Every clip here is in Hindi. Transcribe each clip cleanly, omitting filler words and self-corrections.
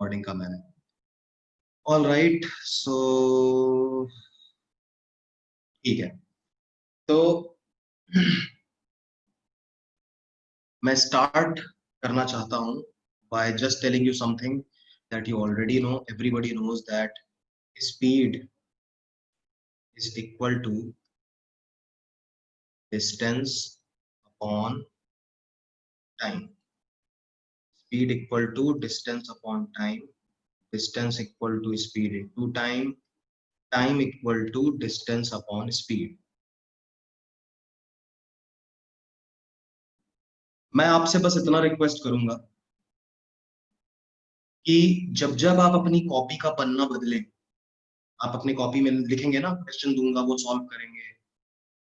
रिकॉर्डिंग का मैंने। ऑल राइट, सो ठीक है। तो मैं स्टार्ट करना चाहता हूं by just telling you something that you already know. Everybody knows that speed is equal to distance upon time. Speed equal to distance upon time, distance equal to speed into time, time equal to distance upon speed। मैं आपसे बस इतना रिक्वेस्ट करूंगा कि जब जब आप अपनी कॉपी का पन्ना बदलें, आप अपनी कॉपी में लिखेंगे ना, क्वेश्चन दूंगा वो सॉल्व करेंगे,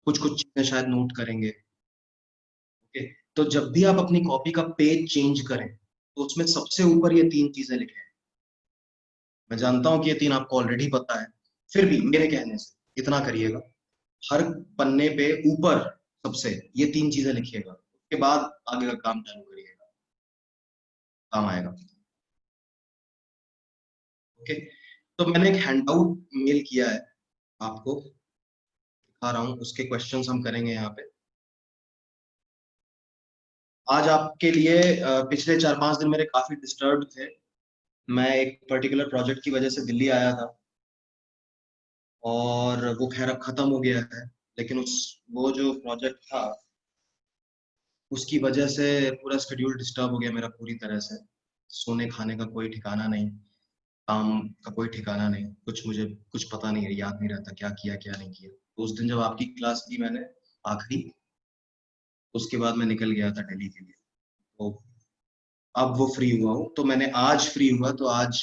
कुछ कुछ चीजें शायद नोट करेंगे। ओके, तो जब भी आप अपनी कॉपी का पेज चेंज करें तो उसमें सबसे ऊपर ये तीन चीजें लिखें। मैं जानता हूं कि ये तीन आपको ऑलरेडी पता है, फिर भी मेरे कहने से इतना करिएगा, हर पन्ने पे ऊपर सबसे ये तीन चीजें लिखिएगा, उसके बाद आगे का काम चालू करिएगा, काम आएगा। ओके, तो मैंने एक हैंडआउट मेल किया है आपको, दिखा रहा हूँ, उसके क्वेश्चंस हम करेंगे यहाँ पे आज आपके लिए। पिछले 4-5 दिन मेरे काफी डिस्टर्ब थे। मैं एक पर्टिकुलर प्रोजेक्ट की वजह से दिल्ली आया था और वो खैर अब खत्म हो गया है, लेकिन वो जो प्रोजेक्ट था उसकी वजह से पूरा शेड्यूल डिस्टर्ब हो गया मेरा पूरी तरह से। सोने खाने का कोई ठिकाना नहीं, काम का कोई ठिकाना नहीं, कुछ मुझे कुछ पता नहीं है, याद नहीं रहता क्या किया क्या नहीं किया। तो उस दिन जब आपकी क्लास ली मैंने आखिरी, उसके बाद मैं निकल गया था दिल्ली के लिए। तो अब वो फ्री हुआ हूँ, तो मैंने आज फ्री हुआ, तो आज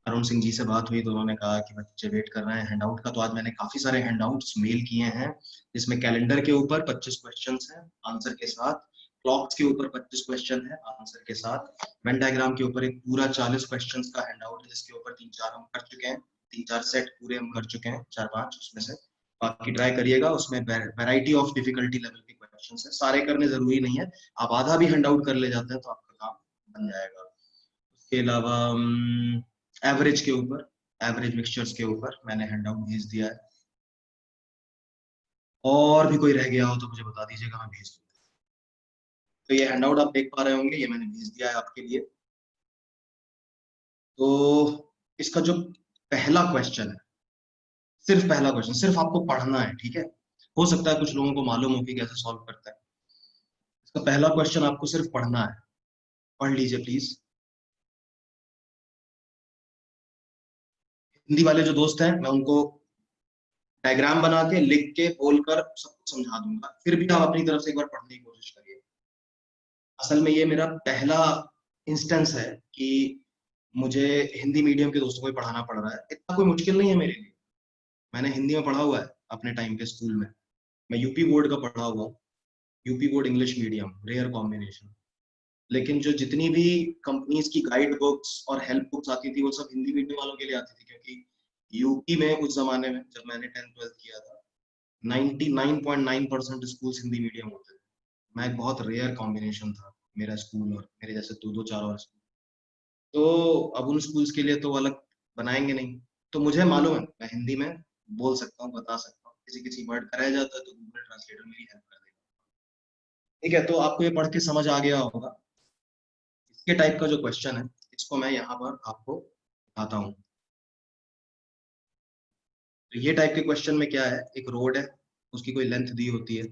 अरुण सिंह जी से बात हुई तो उन्होंने कहा कि बच्चे वेट कर रहे हैं हैंडआउट का। तो आज मैंने काफी सारे हैंडआउट्स मेल किए हैं, जिसमें कैलेंडर के ऊपर 25 क्वेश्चंस हैं आंसर के साथ, क्लॉक्स के ऊपर 25 क्वेश्चन है आंसर के साथ, वेन डायग्राम के ऊपर एक पूरा 40 क्वेश्चंस का हैंडआउट है, जिसके ऊपर 3-4 हम कर चुके हैं, 3-4 सेट पूरे हम कर चुके हैं, 4-5 उसमें से। बाकी ट्राई करिएगा, उसमें वैरायटी ऑफ डिफिकल्टी लेवल के क्वेश्चंस है, सारे करने जरूरी नहीं है, आप आधा भी हैंडआउट कर ले जाते हैं तो आपका काम बन जाएगा। उसके अलावा एवरेज के ऊपर, एवरेज मिक्सचर्स के ऊपर मैंने हैंडआउट भेज दिया है, और भी कोई रह गया हो तो मुझे बता दीजिएगा, मैं भेज दूंगा। तो ये हैंडआउट आप देख पा रहे होंगे, ये मैंने भेज दिया है आपके लिए। तो इसका जो पहला क्वेश्चन है, सिर्फ पहला क्वेश्चन, सिर्फ आपको पढ़ना है, ठीक है। हो सकता है कुछ लोगों को मालूम हो कि कैसे सॉल्व करता है। इसका पहला क्वेश्चन आपको सिर्फ पढ़ना है, पढ़ लीजिए प्लीज। हिंदी वाले जो दोस्त हैं मैं उनको डायग्राम बना के लिख के बोलकर सबको समझा दूंगा, फिर भी आप अपनी तरफ से एक बार पढ़ने की कोशिश करिए। असल में ये मेरा पहला इंस्टेंस है कि मुझे हिंदी मीडियम के दोस्तों को ही पढ़ाना पड़ रहा है। इतना कोई मुश्किल नहीं है मेरे लिए, मैंने हिंदी में पढ़ा हुआ है अपने टाइम पे स्कूल में, मैं यूपी बोर्ड का पढ़ा हुआ हूँ, UP board English medium, rare combination. लेकिन जो जितनी भी कंपनीज की गाइड बुक्स और हेल्प बुक्स आती थी वो सब हिंदी मीडियम वालों के लिए आती थी, क्योंकि यूपी में उस जमाने में जब मैंने 10th-12th किया था 99.9% स्कूल हिंदी मीडियम होते थे। मैं एक बहुत रेयर कॉम्बिनेशन था, मेरा स्कूल और मेरे जैसे 2-2 4 और स्कूल। तो अब उन स्कूल्स के लिए तो अलग बनाएंगे नहीं, तो मुझे मालूम है मैं हिंदी में बोल सकता हूँ, बता सकता हूँ, किसी किसी वर्ड का रह जाता है तो गूगल ट्रांसलेटर मेरी हेल्प कर देगा। ठीक है, तो आपको ये पढ़ के समझ आ गया होगा। इसके टाइप का जो क्वेश्चन है इसको मैं यहाँ पर आपको बताता हूँ। तो ये टाइप के क्वेश्चन में क्या है, एक रोड है, उसकी कोई लेंथ दी होती है,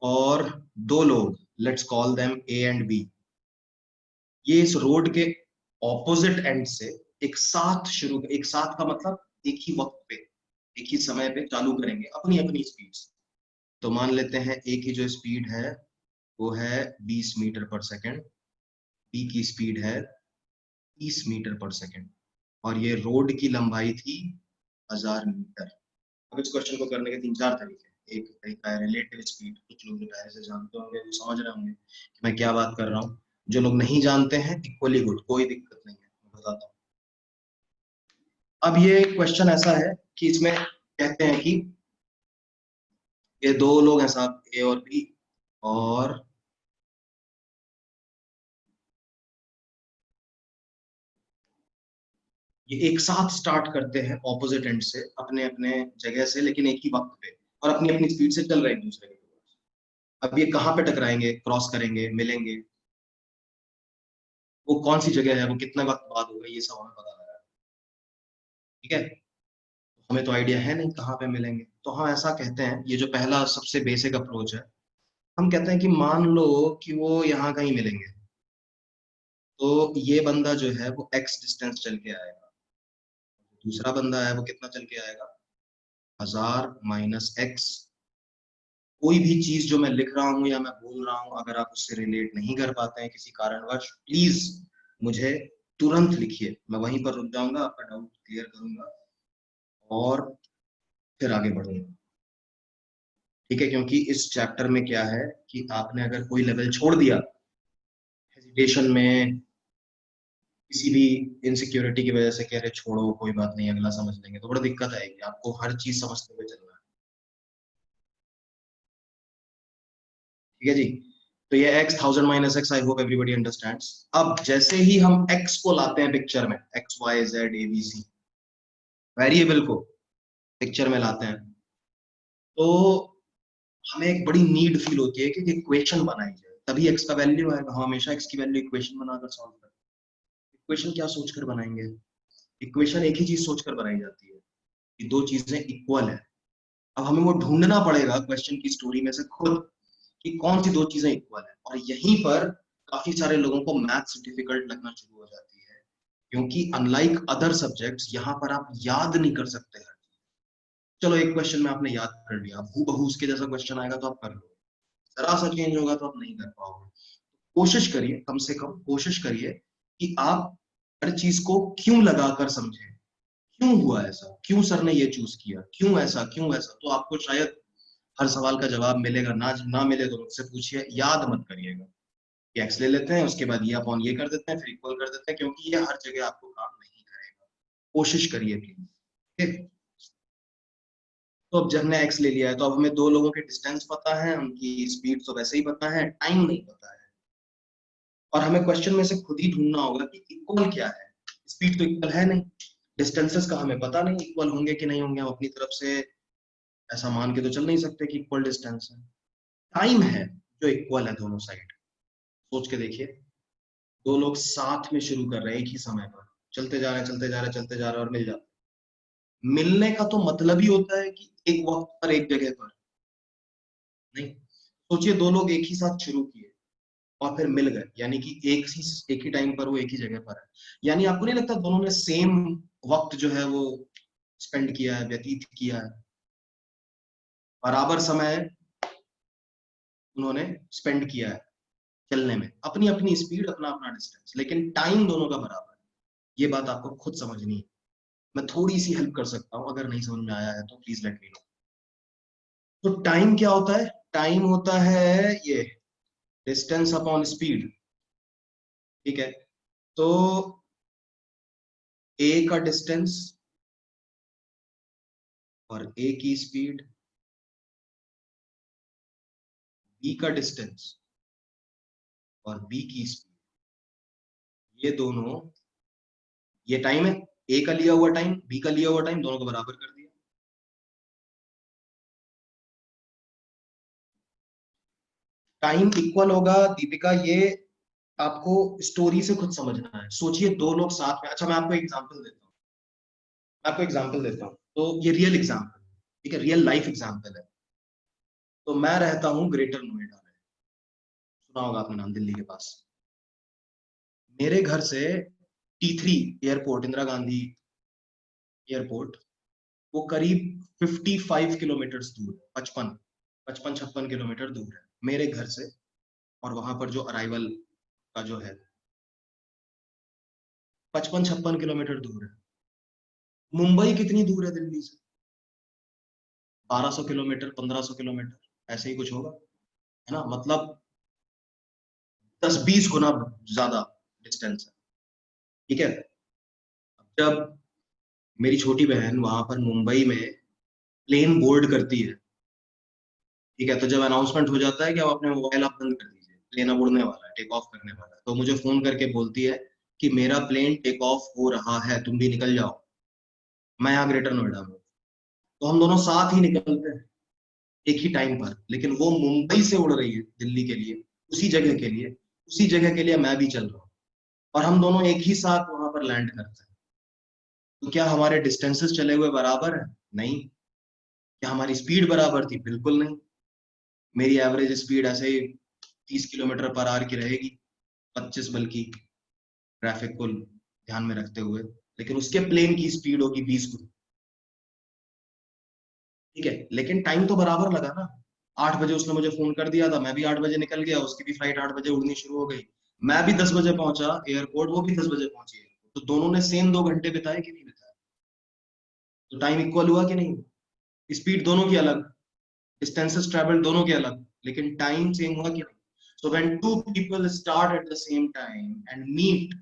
और दो लोग, let's call them A and B, ये इस रोड के ऑपोजिट एंड से एक साथ शुरू, एक साथ का मतलब एक ही वक्त पे, एक ही समय पे चालू करेंगे अपनी अपनी स्पीड से। तो मान लेते हैं ए की जो स्पीड है वो है 20 मीटर पर सेकंड, बी की स्पीड है 30 मीटर पर सेकंड, और ये रोड की लंबाई थी 1000 मीटर। अब इस क्वेश्चन को करने के 3-4 तरीके हैं। एक तरीका है रिलेटिव स्पीड, कुछ लोग जो पहले से जानते होंगे वो समझ रहे होंगे कि मैं क्या बात कर रहा हूँ। जो लोग नहीं जानते हैं इक्वली गुड, कोई दिक्कत नहीं है, मैं बताता हूँ। अब ये क्वेश्चन ऐसा है कि इसमें कहते हैं कि ये दो लोग हैं साहब, ए और बी, और ये एक साथ स्टार्ट करते हैं ऑपोजिट एंड से, अपने अपने जगह से, लेकिन एक ही वक्त पे, और अपनी अपनी स्पीड से चल रहे हैं एक दूसरे के towards। अब ये कहाँ पे टकराएंगे, क्रॉस करेंगे, मिलेंगे, वो कौन सी जगह है, वो कितने वक्त बाद होगा, ये सब हमें पता लगा। ठीक है, हमें तो आइडिया है नहीं कहाँ पे मिलेंगे, तो हम ऐसा कहते हैं, ये जो पहला सबसे बेसिक अप्रोच है, हम कहते हैं कि मान लो कि वो यहाँ कहीं मिलेंगे, तो ये बंदा जो है वो x डिस्टेंस चल के आएगा, दूसरा बंदा है वो कितना चल के आएगा, 1000 माइनस x। कोई भी चीज जो मैं लिख रहा हूँ या मैं बोल रहा हूँ, अगर आप उससे रिलेट नहीं कर पाते हैं किसी कारणवश, प्लीज मुझे तुरंत लिखिए, मैं वहीं पर रुक जाऊंगा, आपका डाउट क्लियर करूंगा और फिर आगे बढ़ूंगा। ठीक है, क्योंकि इस चैप्टर में क्या है कि आपने अगर कोई लेवल छोड़ दिया हेजिटेशन में, किसी भी इनसिक्योरिटी की वजह से, कह रहे छोड़ो कोई बात नहीं अगला समझ लेंगे, तो बड़ा दिक्कत आएगी, आपको हर चीज समझते हुए चलना है। ठीक है जी, तो ये x 1000 minus x, I hope everybody understands. अब जैसे ही हम x को लाते हैं पिक्चर में, X Y Z A B C variable को पिक्चर में लाते हैं, तो हमें एक बड़ी नीड फील होती है कि इक्वेशन बनाई जाए, तभी x का वैल्यू आएगा। हम हमेशा x की वैल्यू इक्वेशन बनाकर सॉल्व करते हैं। इक्वेशन क्या सोचकर बनाएंगे, इक्वेशन एक ही चीज सोचकर बनाई जाती है कि दो चीजें इक्वल है। अब हमें वो ढूंढना पड़ेगा क्वेश्चन की स्टोरी में से खुद कि कौन सी दो चीजें इक्वल है, और यहीं पर काफी सारे लोगों को मैथ्स डिफिकल्ट लगना शुरू हो जाती है, क्योंकि अनलाइक अदर सब्जेक्ट्स यहाँ पर आप याद नहीं कर सकते हैं। चलो एक क्वेश्चन में आपने याद कर लिया, हूबहू उसके जैसा क्वेश्चन आएगा तो आप कर लो, जरा सा चेंज होगा तो आप नहीं कर पाओगे। कोशिश करिए, कम से कम कोशिश करिए कि आप हर चीज को क्यों लगाकर समझें, क्यों हुआ ऐसा, क्यों सर ने ये चूज किया, क्यों ऐसा, क्यों ऐसा, तो आपको शायद हर सवाल का जवाब मिलेगा, ना ना मिले तो मुझसे पूछिए, याद मत करिएगा। ये एक्स ले लेते हैं, उसके बाद ये अपॉन ये कर देते हैं, फिर इक्वल कर देते हैं, क्योंकि ये हर जगह आपको काम नहीं करेगा। कोशिश करिए प्लीज। ठीक, तो अब जब हमने एक्स ले लिया है, तो अब हमें दो लोगों के डिस्टेंस पता है, उनकी स्पीड तो वैसे ही पता है, टाइम नहीं पता है, और हमें क्वेश्चन में से खुद ही ढूंढना होगा कि इक्वल क्या है। स्पीड तो इक्वल है नहीं, डिस्टेंसेस का हमें पता नहीं इक्वल होंगे कि नहीं होंगे, हम अपनी तरफ से ऐसा मान के तो चल नहीं सकते कि इक्वल डिस्टेंस है। टाइम है जो इक्वल है दोनों साइड। सोच के देखिए, दो लोग साथ में शुरू कर रहे हैं एक ही समय पर, चलते जा रहे हैं, चलते जा रहे हैं, चलते जा रहे हैं और मिल जाते हैं। मिलने का तो मतलब ही होता है कि एक वक्त पर एक जगह पर नहीं। सोचिए दो लोग एक ही साथ शुरू किए और फिर मिल गए, यानी कि एक ही टाइम पर वो एक ही जगह पर है। यानी आपको नहीं लगता दोनों ने सेम वक्त जो है वो स्पेंड किया है, व्यतीत किया है, बराबर समय उन्होंने स्पेंड किया है चलने में, अपनी अपनी स्पीड, अपना अपना डिस्टेंस, लेकिन टाइम दोनों का बराबर है। ये बात आपको खुद समझनी है। मैं थोड़ी सी हेल्प कर सकता हूँ, अगर नहीं समझ में आया है तो प्लीज लेट मी नो। तो टाइम क्या होता है, टाइम होता है ये डिस्टेंस अपॉन स्पीड। ठीक है, तो ए का डिस्टेंस और ए की स्पीड, बी का डिस्टेंस और बी की स्पीड, ये दोनों, ये टाइम है, ए का लिया हुआ टाइम, बी का लिया हुआ टाइम, दोनों को बराबर कर दिया। टाइम इक्वल होगा दीपिका, ये आपको स्टोरी से खुद समझना है। सोचिए दो लोग साथ में, अच्छा मैं आपको एग्जांपल देता हूँ, मैं आपको एग्जांपल देता हूँ, तो ये रियल एग्जांपल, ठीक है, रियल लाइफ एग्जांपल है। तो मैं रहता हूँ ग्रेटर नोएडा में, सुना होगा आपने नाम, दिल्ली के पास। मेरे घर से T3 airport, Indira Gandhi airport, वो करीब 55 किलोमीटर दूर है, 55 56 किलोमीटर दूर है मेरे घर से, और वहां पर जो अराइवल का जो है 55 56 किलोमीटर दूर है। मुंबई कितनी दूर है दिल्ली से, 1200 किलोमीटर, 1500 किलोमीटर, ऐसे ही कुछ होगा, है ना, मतलब 10 20 गुना ज्यादा डिस्टेंस है। ठीक है, जब मेरी छोटी बहन वहां पर मुंबई में प्लेन बोर्ड करती है, ठीक है, तो जब अनाउंसमेंट हो जाता है कि अब अपने मोबाइल आप बंद कर दीजिए, प्लेन अब उड़ने वाला है, टेक ऑफ करने वाला है, तो मुझे फोन करके बोलती है कि मेरा प्लेन टेक ऑफ हो रहा है, तुम भी निकल जाओ, मैं यहाँ ग्रेटर नोएडा में हूँ, तो हम दोनों साथ ही निकलते हैं एक ही टाइम पर। लेकिन वो मुंबई से उड़ रही है दिल्ली के लिए, उसी जगह के लिए, उसी जगह के लिए मैं भी चल रहा हूँ, और हम दोनों एक ही साथ वहां पर लैंड करते हैं। तो क्या हमारे डिस्टेंसेस चले हुए बराबर है? नहीं। क्या हमारी स्पीड बराबर थी? बिल्कुल नहीं। मेरी एवरेज स्पीड ऐसे ही 30 किलोमीटर पर आवर की रहेगी, 25 बल्कि, ट्रैफिक को ध्यान में रखते हुए। लेकिन उसके प्लेन की स्पीड होगी 20 गुना। ठीक है, लेकिन टाइम तो बराबर लगा ना। 8 बजे उसने मुझे फोन कर दिया था, मैं भी 8 बजे निकल गया, उसकी भी फ्लाइट 8 बजे उड़नी शुरू हो गई। मैं भी 10 बजे पहुंचा एयरपोर्ट, वो भी 10 बजे पहुंची एयरपोर्ट, तो दोनों ने सेम 2 घंटे बिताए कि नहीं बिताए? तो टाइम इक्वल हुआ कि नहीं? स्पीड दोनों की अलग, डिस्टेंसेस ट्रेवल दोनों के अलग, लेकिन टाइम सेम हुआ कि नहीं? So when two people start at the same time and meet,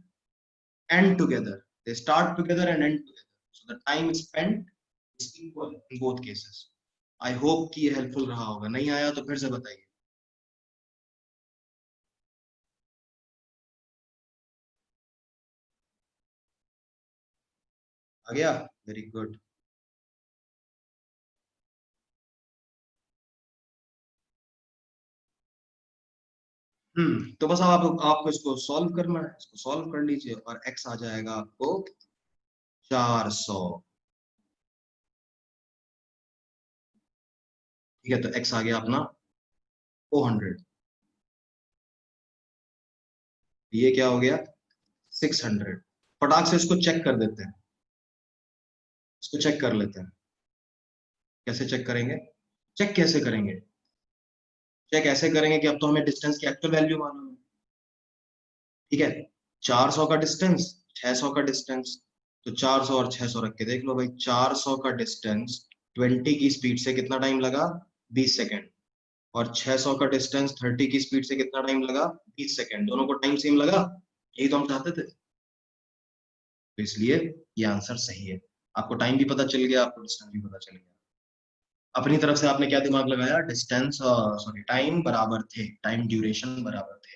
end together, they start together and end together, so the time spent is equal in both cases. I hope कि ये हेल्पफुल रहा होगा। नहीं आया तो फिर से बताइए। आ गया? Very good. तो बस आपको इसको सॉल्व करना है, इसको सॉल्व कर लीजिए और x आ जाएगा आपको 400। ठीक है, तो x आ गया अपना 400। ये क्या हो गया? 600। फटाक से इसको चेक कर देते हैं, इसको चेक कर लेते हैं। कैसे चेक करेंगे? चेक कैसे करेंगे? चेक ऐसे करेंगे कि अब तो हमें डिस्टेंस की एक्चुअल वैल्यू मालूम है। ठीक है, 400 का डिस्टेंस, 600 का डिस्टेंस, तो 400 और 600 रख के देख लो भाई। 400 का डिस्टेंस 20 की स्पीड से कितना टाइम लगा? 20 सेकेंड। और 600 का डिस्टेंस 30 की स्पीड से कितना टाइम लगा? 20 सेकेंड। दोनों को टाइम सेम लगा, यही तो हम चाहते थे। तो इसलिए ये आंसर सही है। आपको टाइम भी पता चल गया, आपको डिस्टेंस भी पता चल गया। अपनी तरफ से आपने क्या दिमाग लगाया? डिस्टेंस, सॉरी, टाइम बराबर थे, टाइम ड्यूरेशन बराबर थे।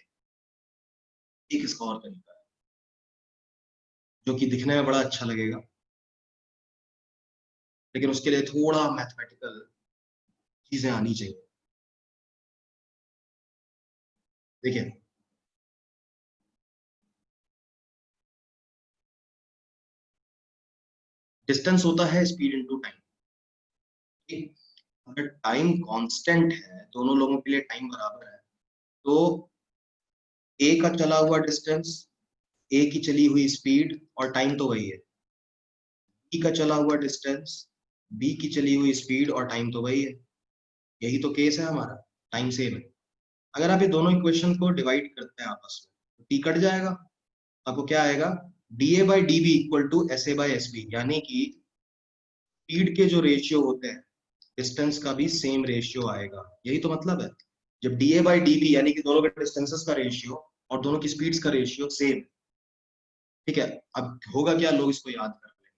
एक इसका और तरीका है जो कि दिखने में बड़ा अच्छा लगेगा, लेकिन उसके लिए थोड़ा मैथमेटिकल चीजें आनी चाहिए। देखिए, डिस्टेंस होता है स्पीड इनटू टाइम। अगर टाइम कांस्टेंट है, दोनों लोगों के लिए टाइम बराबर है, तो ए का चला हुआ डिस्टेंस, ए की चली हुई स्पीड और टाइम तो वही है। बी का चला हुआ डिस्टेंस, बी की चली हुई स्पीड और टाइम तो वही है। यही तो केस है हमारा, टाइम सेम है। अगर आप ये दोनों इक्वेशन को डिवाइड करते हैं आपस में, तो टी कट जाएगा। आपको क्या आएगा? D A by D B equal to S A by S B, यानी कि स्पीड के जो रेशियो होते हैं, डिस्टेंस का भी सेम रेशियो आएगा। यही तो मतलब है। जब D A by D B यानी कि दोनों के डिस्टेंसेस का रेशियो और दोनों की स्पीड्स का रेशियो सेम। ठीक है, अब होगा क्या, लोग इसको याद कर लेंगे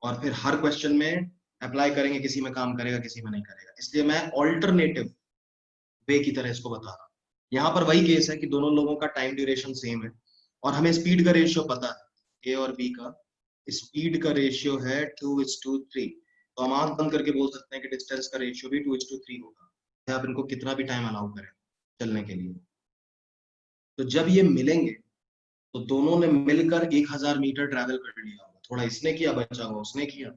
और फिर हर क्वेश्चन में अप्लाई करेंगे, किसी में काम करेगा किसी में नहीं करेगा। इसलिए मैं ऑल्टरनेटिव वे की तरह इसको बता रहा हूँ। यहाँ पर वही केस है कि दोनों लोगों का टाइम ड्यूरेशन सेम है और हमें स्पीड का रेशियो पता है। ए और बी का स्पीड का रेशियो है 2:3। तो हम आंख बंद करके बोल सकते हैं कि डिस्टेंस का रेशियो भी 2:3 होगा, चाहे आप इनको कितना भी टाइम अलाउ करें चलने के लिए। तो जब ये मिलेंगे, तो दोनों ने मिलकर 1,000 मीटर ट्रैवल कर लिया होगा। थोड़ा इसने किया, बचा हुआ उसने किया।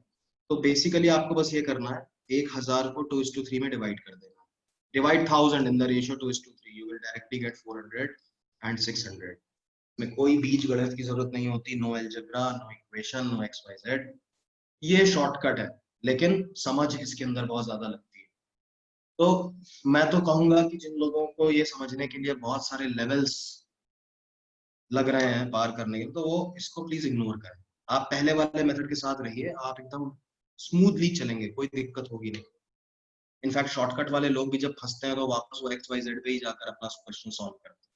तो बेसिकली आपको बस ये करना है, 1,000 को 2:3 में डिवाइड कर देना। Divide 1000 in the ratio 2:3, you will directly get 400 and 600। में कोई बीज गणित की जरूरत नहीं होती, no algebra, no equation, no X Y Z. ये शॉर्टकट है, लेकिन समझ इसके अंदर बहुत ज्यादा लगती है। तो मैं तो कहूंगा कि जिन लोगों को ये समझने के लिए बहुत सारे लेवल्स लग रहे हैं पार करने के लिए, तो वो इसको प्लीज इग्नोर करें। आप पहले वाले मेथड के साथ रहिए, आप एकदम स्मूथली चलेंगे, कोई दिक्कत होगी नहीं। इनफैक्ट शॉर्टकट वाले लोग भी जब फंसते हैं तो वापस वो एक्स वाई जेड पे ही जाकर अपना क्वेश्चन सॉल्व करते हैं।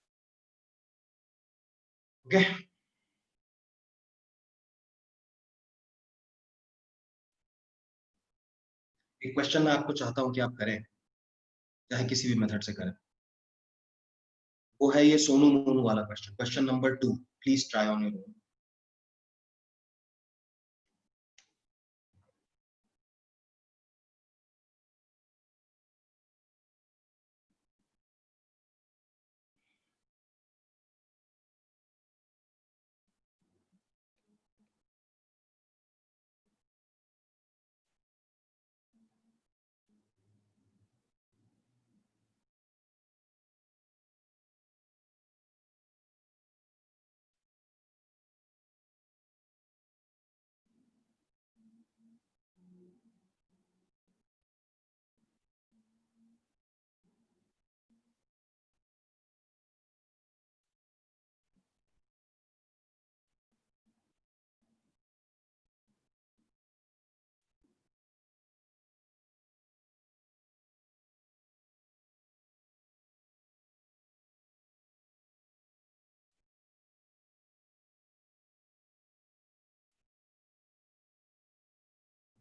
ओके, एक क्वेश्चन मैं आपको चाहता हूँ कि आप करें, चाहे किसी भी मेथड से करें। वो है ये सोनू मोनू वाला question, question number 2। Please try on your own.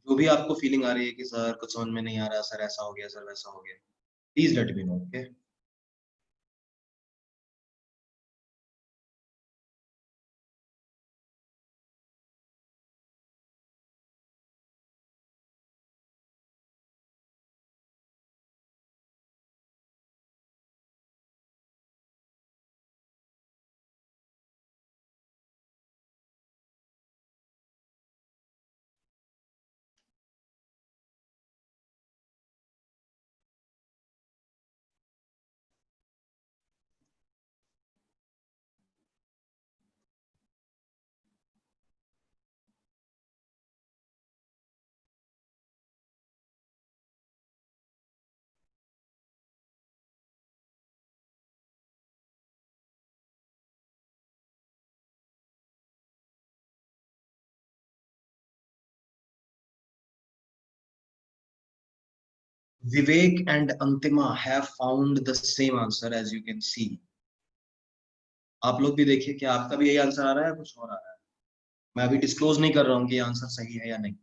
जो भी आपको फीलिंग आ रही है कि सर कुछ समझ में नहीं आ रहा, सर ऐसा हो गया, सर वैसा हो गया, please let me know. Okay. Vivek and Antima have found the same answer as you can see. आप लोग भी देखिए क्या आपका भी यही आंसर आ रहा है या कुछ और आ रहा है। मैं अभी डिस्क्लोज नहीं कर रहा हूँ कि आंसर सही है या नहीं।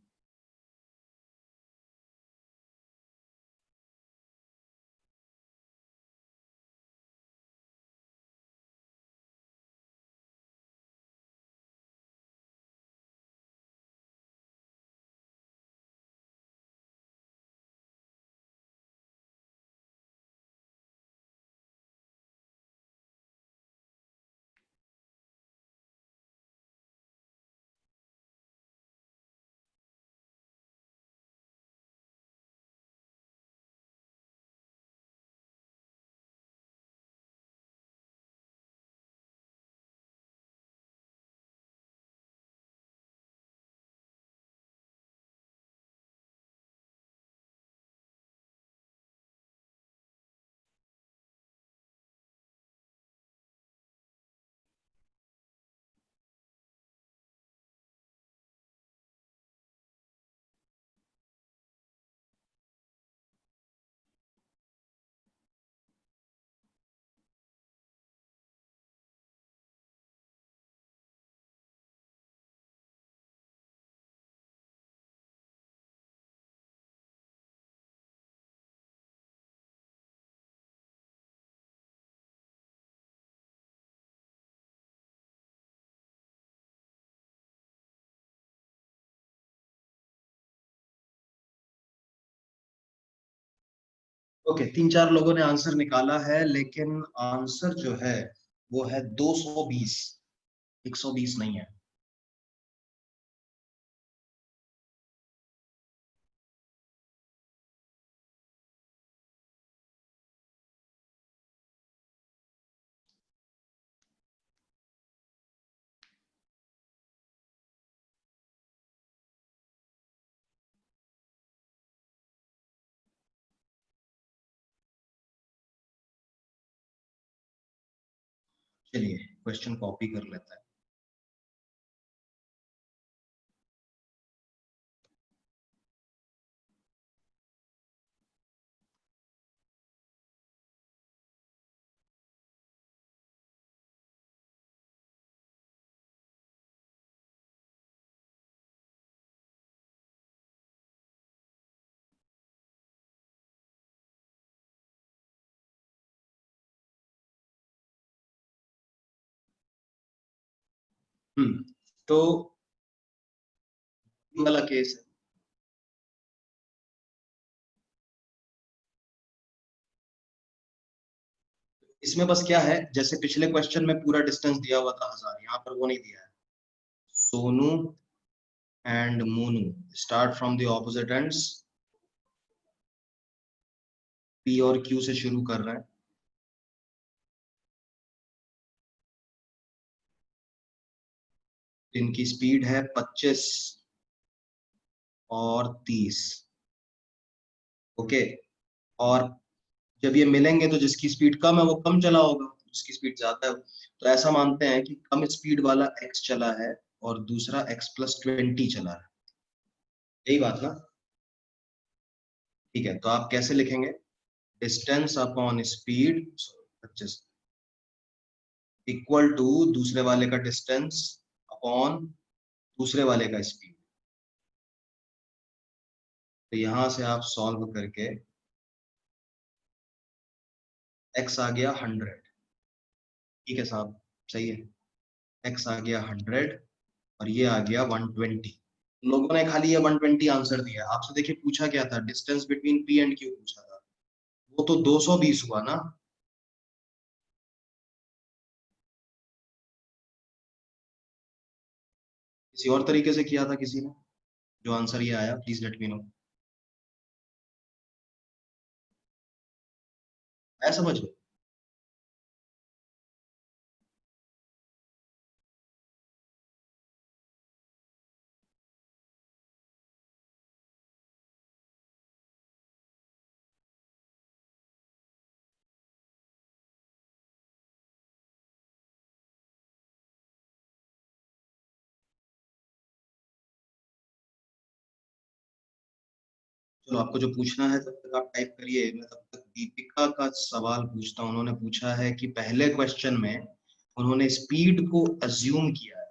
ओके, तीन चार लोगों ने आंसर निकाला है, लेकिन आंसर जो है वो है 220, 120 नहीं है। चलिए क्वेश्चन कॉपी कर लेते हैं। तो ये वाला केस है। इसमें बस क्या है, जैसे पिछले क्वेश्चन में पूरा डिस्टेंस दिया हुआ था 1000, यहाँ पर वो नहीं दिया है। Sonu and Monu start from the opposite ends, P और क्यू से शुरू कर रहे हैं। इनकी स्पीड है 25 और 30। ओके। और जब ये मिलेंगे तो जिसकी स्पीड कम है वो कम चला होगा, जिसकी स्पीड ज्यादा है। तो ऐसा मानते हैं कि कम स्पीड वाला एक्स चला है और दूसरा x+20 चला है। यही बात ना? ठीक है, तो आप कैसे लिखेंगे? Distance upon speed 25 equal to दूसरे वाले का डिस्टेंस अपॉन दूसरे वाले का स्पीड। तो यहां से आप सॉल्व करके x आ गया 100। ठीक है साहब, सही है। x आ गया 100 और ये आ गया 120। लोगों ने खाली ये 120 आंसर दिया। आपसे देखिए पूछा क्या था, distance between p and q पूछा था, वो तो 220 हुआ ना। किसी और तरीके से किया था किसी ने, जो आंसर ये आया, प्लीज लेट मी नो। ऐसा समझ लो। चलो, आपको जो पूछना है तब तक आप टाइप करिए, मैं तब तक दीपिका का सवाल पूछता हूँ। उन्होंने पूछा है कि पहले क्वेश्चन में उन्होंने स्पीड को अज्यूम किया है,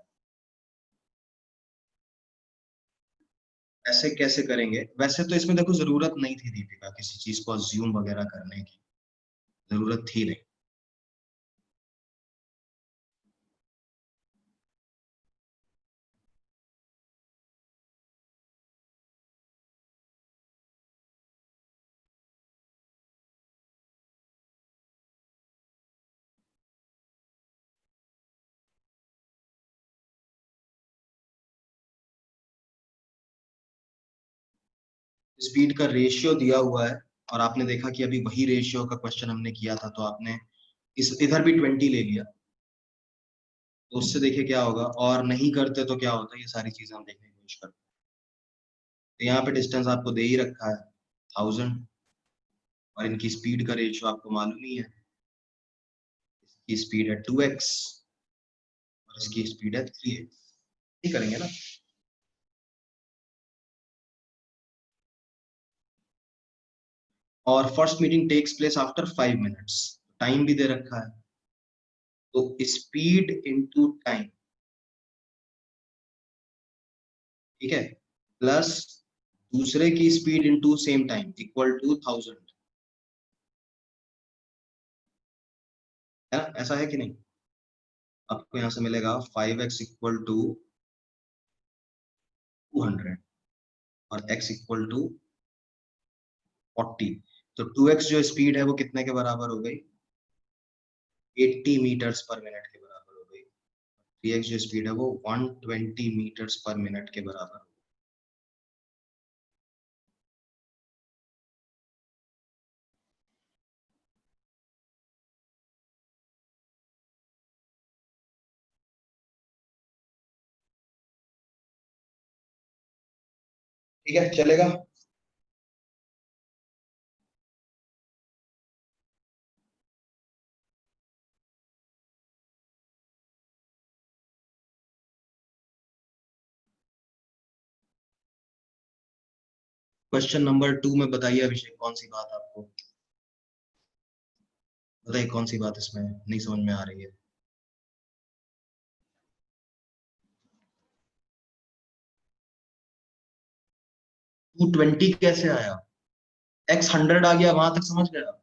ऐसे कैसे करेंगे? वैसे तो इसमें देखो जरूरत नहीं थी दीपिका किसी चीज को अज्यूम वगैरह करने की, जरूरत थी नहीं। स्पीड का रेशियो दिया हुआ है और आपने देखा कि अभी वही रेशियो का क्वेश्चन हमने किया था, तो आपने इस इधर भी 20 ले लिया। तो उससे देखिए क्या होगा, और नहीं करते तो क्या होता है, ये सारी चीजें हम देखने की कोशिश करते हैं। तो यहाँ पे डिस्टेंस आपको दे ही रखा है 1000, और इनकी स्पीड का रेशियो आपको मालूम ही है। इसकी स्पीड है 2x और इसकी स्पीड है 3x। ठीक करेंगे ना? और first meeting takes place after 5 minutes, time भी दे रखा है। तो स्पीड इनटू टाइम, ठीक है, प्लस दूसरे की speed into same time equal to 1000, है ना? ऐसा है कि नहीं? आपको यहां से मिलेगा 5x इक्वल टू 200 और x इक्वल टू 40। तो 2x जो स्पीड है वो कितने के बराबर हो गई? 80 मीटर्स पर मिनट के बराबर हो गई। 3x जो स्पीड है वो 120 मीटर्स पर मिनट के बराबर हो गई। ठीक है, चलेगा। क्वेश्चन नंबर 2 में बताइए अभिषेक, कौन सी बात आपको बताइए, कौन सी बात इसमें नहीं समझ में आ रही है? 220 कैसे आया? x 100 आ गया, वहां तक समझ गया।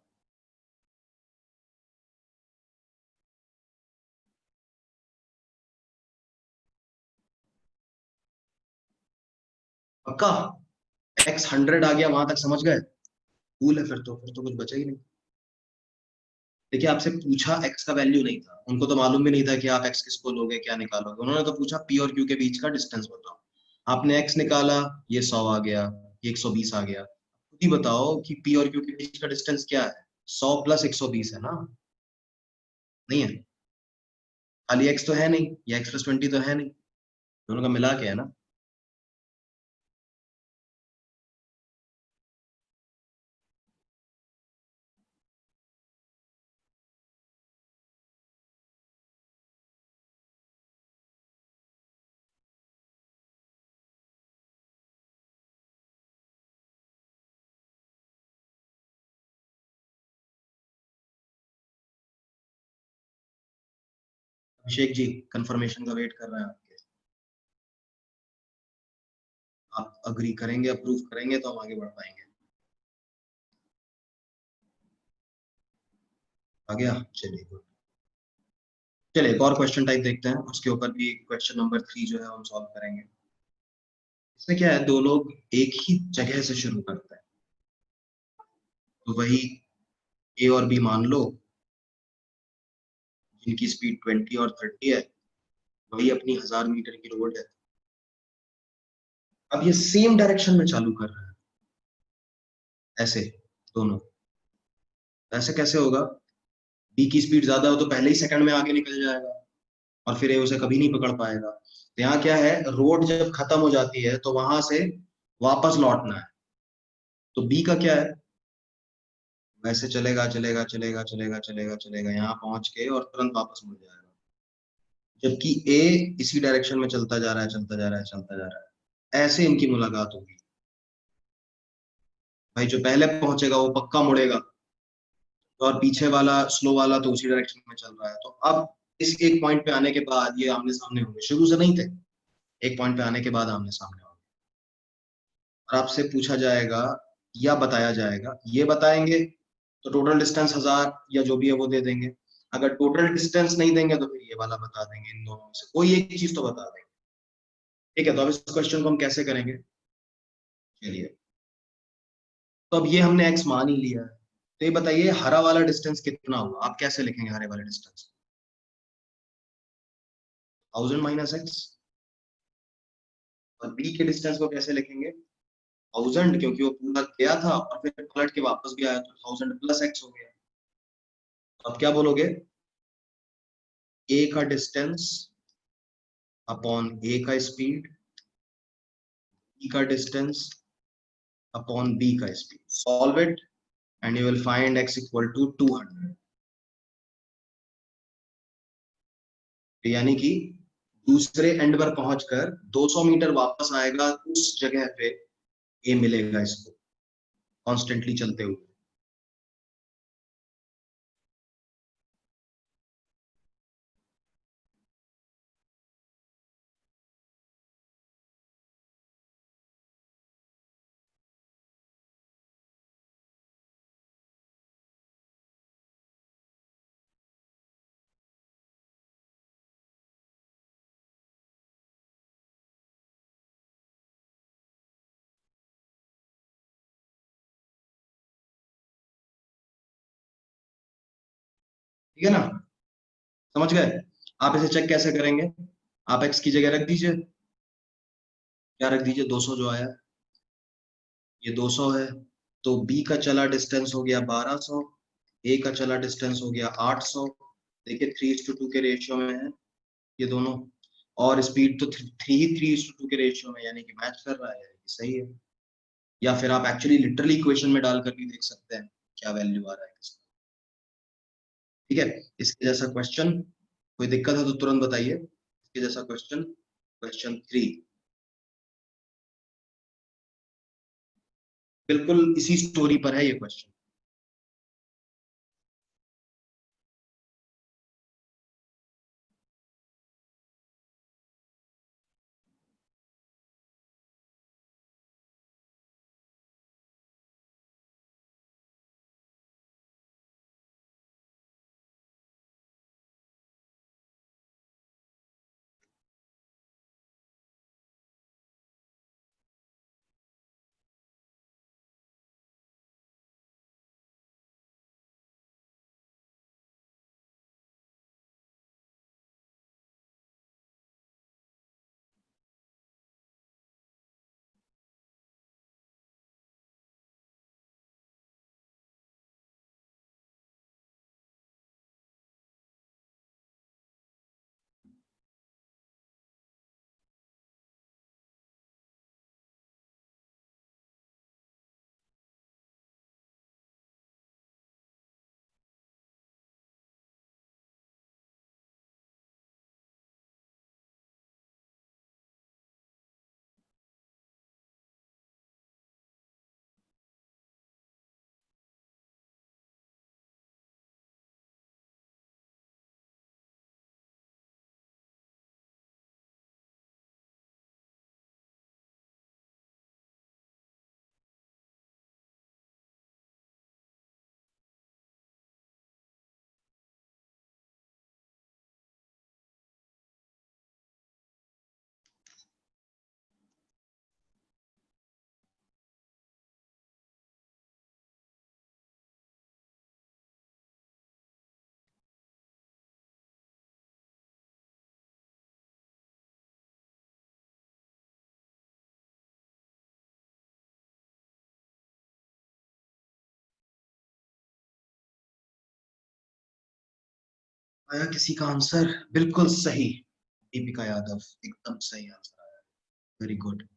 पक्का? x 100 आ गया वहां तक, समझ गए? कूल है, फिर तो कुछ बचा ही नहीं। देखिए, आपसे पूछा x का वैल्यू नहीं था, उनको तो मालूम भी नहीं था कि आप x किसको लोगे, क्या निकालोगे। उन्होंने तो पूछा p और q के बीच का डिस्टेंस बताओ। आपने x निकाला, ये 100 आ गया, ये 120 आ गया। खुद ही बताओ कि p और q के बीच का डिस्टेंस क्या है? 100 प्लस 120 है ना? नहीं है? खाली x तो है नहीं, ये x+20 तो है नहीं, दोनों का मिला के है ना। अभिषेक जी, कंफर्मेशन का वेट कर रहे हैं आपके। आप अग्री करेंगे, अप्रूव करेंगे तो हम आगे बढ़ पाएंगे। आ गया, चलिए good। चलिए एक और क्वेश्चन टाइप देखते हैं, उसके ऊपर भी क्वेश्चन नंबर 3 जो है हम सॉल्व करेंगे। इसमें क्या है, दो लोग एक ही जगह से शुरू करते हैं, तो वही ए और बी मान लो, जिनकी स्पीड 20 और 30 है, वही अपनी 1000 मीटर की रोड है। अब ये सेम डायरेक्शन में चालू कर रहे हैं, ऐसे दोनों। ऐसे कैसे होगा? बी की स्पीड ज्यादा हो तो पहले ही सेकंड में आगे निकल जाएगा, और फिर ए उसे कभी नहीं पकड़ पाएगा। तो यहाँ क्या है, रोड जब खत्म हो जाती है तो वहां से वापस लौटना है। तो बी का क्या है, वैसे चलेगा चलेगा चलेगा चलेगा चलेगा चलेगा, यहाँ पहुंच के और तुरंत वापस मुड़ जाएगा। जबकि ए इसी डायरेक्शन में चलता जा रहा है, चलता जा रहा है, चलता जा रहा है। ऐसे इनकी मुलाकात होगी। भाई जो पहले पहुंचेगा वो पक्का मुड़ेगा, और पीछे वाला स्लो वाला तो उसी डायरेक्शन में चल रहा है। तो अब इस एक पॉइंट पे आने के बाद ये आमने सामने होंगे, शुरू से नहीं थे, एक पॉइंट पे आने के बाद आमने सामने होंगे। और आपसे पूछा जाएगा या बताया जाएगा, ये बताएंगे तो टोटल डिस्टेंस 1000 या जो भी है वो दे देंगे। अगर टोटल डिस्टेंस नहीं देंगे तो फिर ये वाला बता देंगे, इन दोनों में से कोई एक चीज तो बता देंगे। ठीक है, तो अब इस क्वेश्चन को हम कैसे करेंगे? चलिए, तो अब ये हमने एक्स मान ही लिया है, तो ये बताइए हरा वाला डिस्टेंस कितना हुआ, आप कैसे लिखेंगे हरे वाले डिस्टेंस? 1000 - x। और बी के डिस्टेंस को कैसे लिखेंगे? 1000, क्योंकि वो पूरा गया था और फिर पलट के वापस भी आया, तो 1000 + x हो गया। तो अब क्या बोलोगे? ए का डिस्टेंस अपॉन ए का स्पीड, बी का डिस्टेंस अपॉन बी का speed, solve it and you will find x = 200। यानी कि दूसरे एंड पर पहुंचकर 200 मीटर वापस आएगा, उस जगह पे ए मिलेगा इसको, कॉन्स्टेंटली चलते हुए। ठीक है ना? समझ गए? आप इसे चेक कैसे करेंगे? आप x की जगह रख दीजिए, क्या रख दीजिए, 200 जो आया, ये 200 है। तो b का चला डिस्टेंस हो गया 1200, a का चला डिस्टेंस हो गया 800। देखिए 3:2 के रेशियो में है ये दोनों, और स्पीड तो 3:2 के रेशियो में, यानी कि मैच कर रहा है, यानी कि सही है। या फिर आप एक्चुअली लिटरली इक्वेशन में डाल कर भी देख सकते हैं क्या वैल्यू आ रहा है इसका। ठीक है, इसके जैसा क्वेश्चन, कोई दिक्कत है तो तुरंत बताइए। इसके जैसा क्वेश्चन, क्वेश्चन 3, बिल्कुल इसी स्टोरी पर है ये क्वेश्चन। आया किसी का आंसर बिल्कुल सही। दीपिका यादव, एकदम सही आंसर आया। Very good.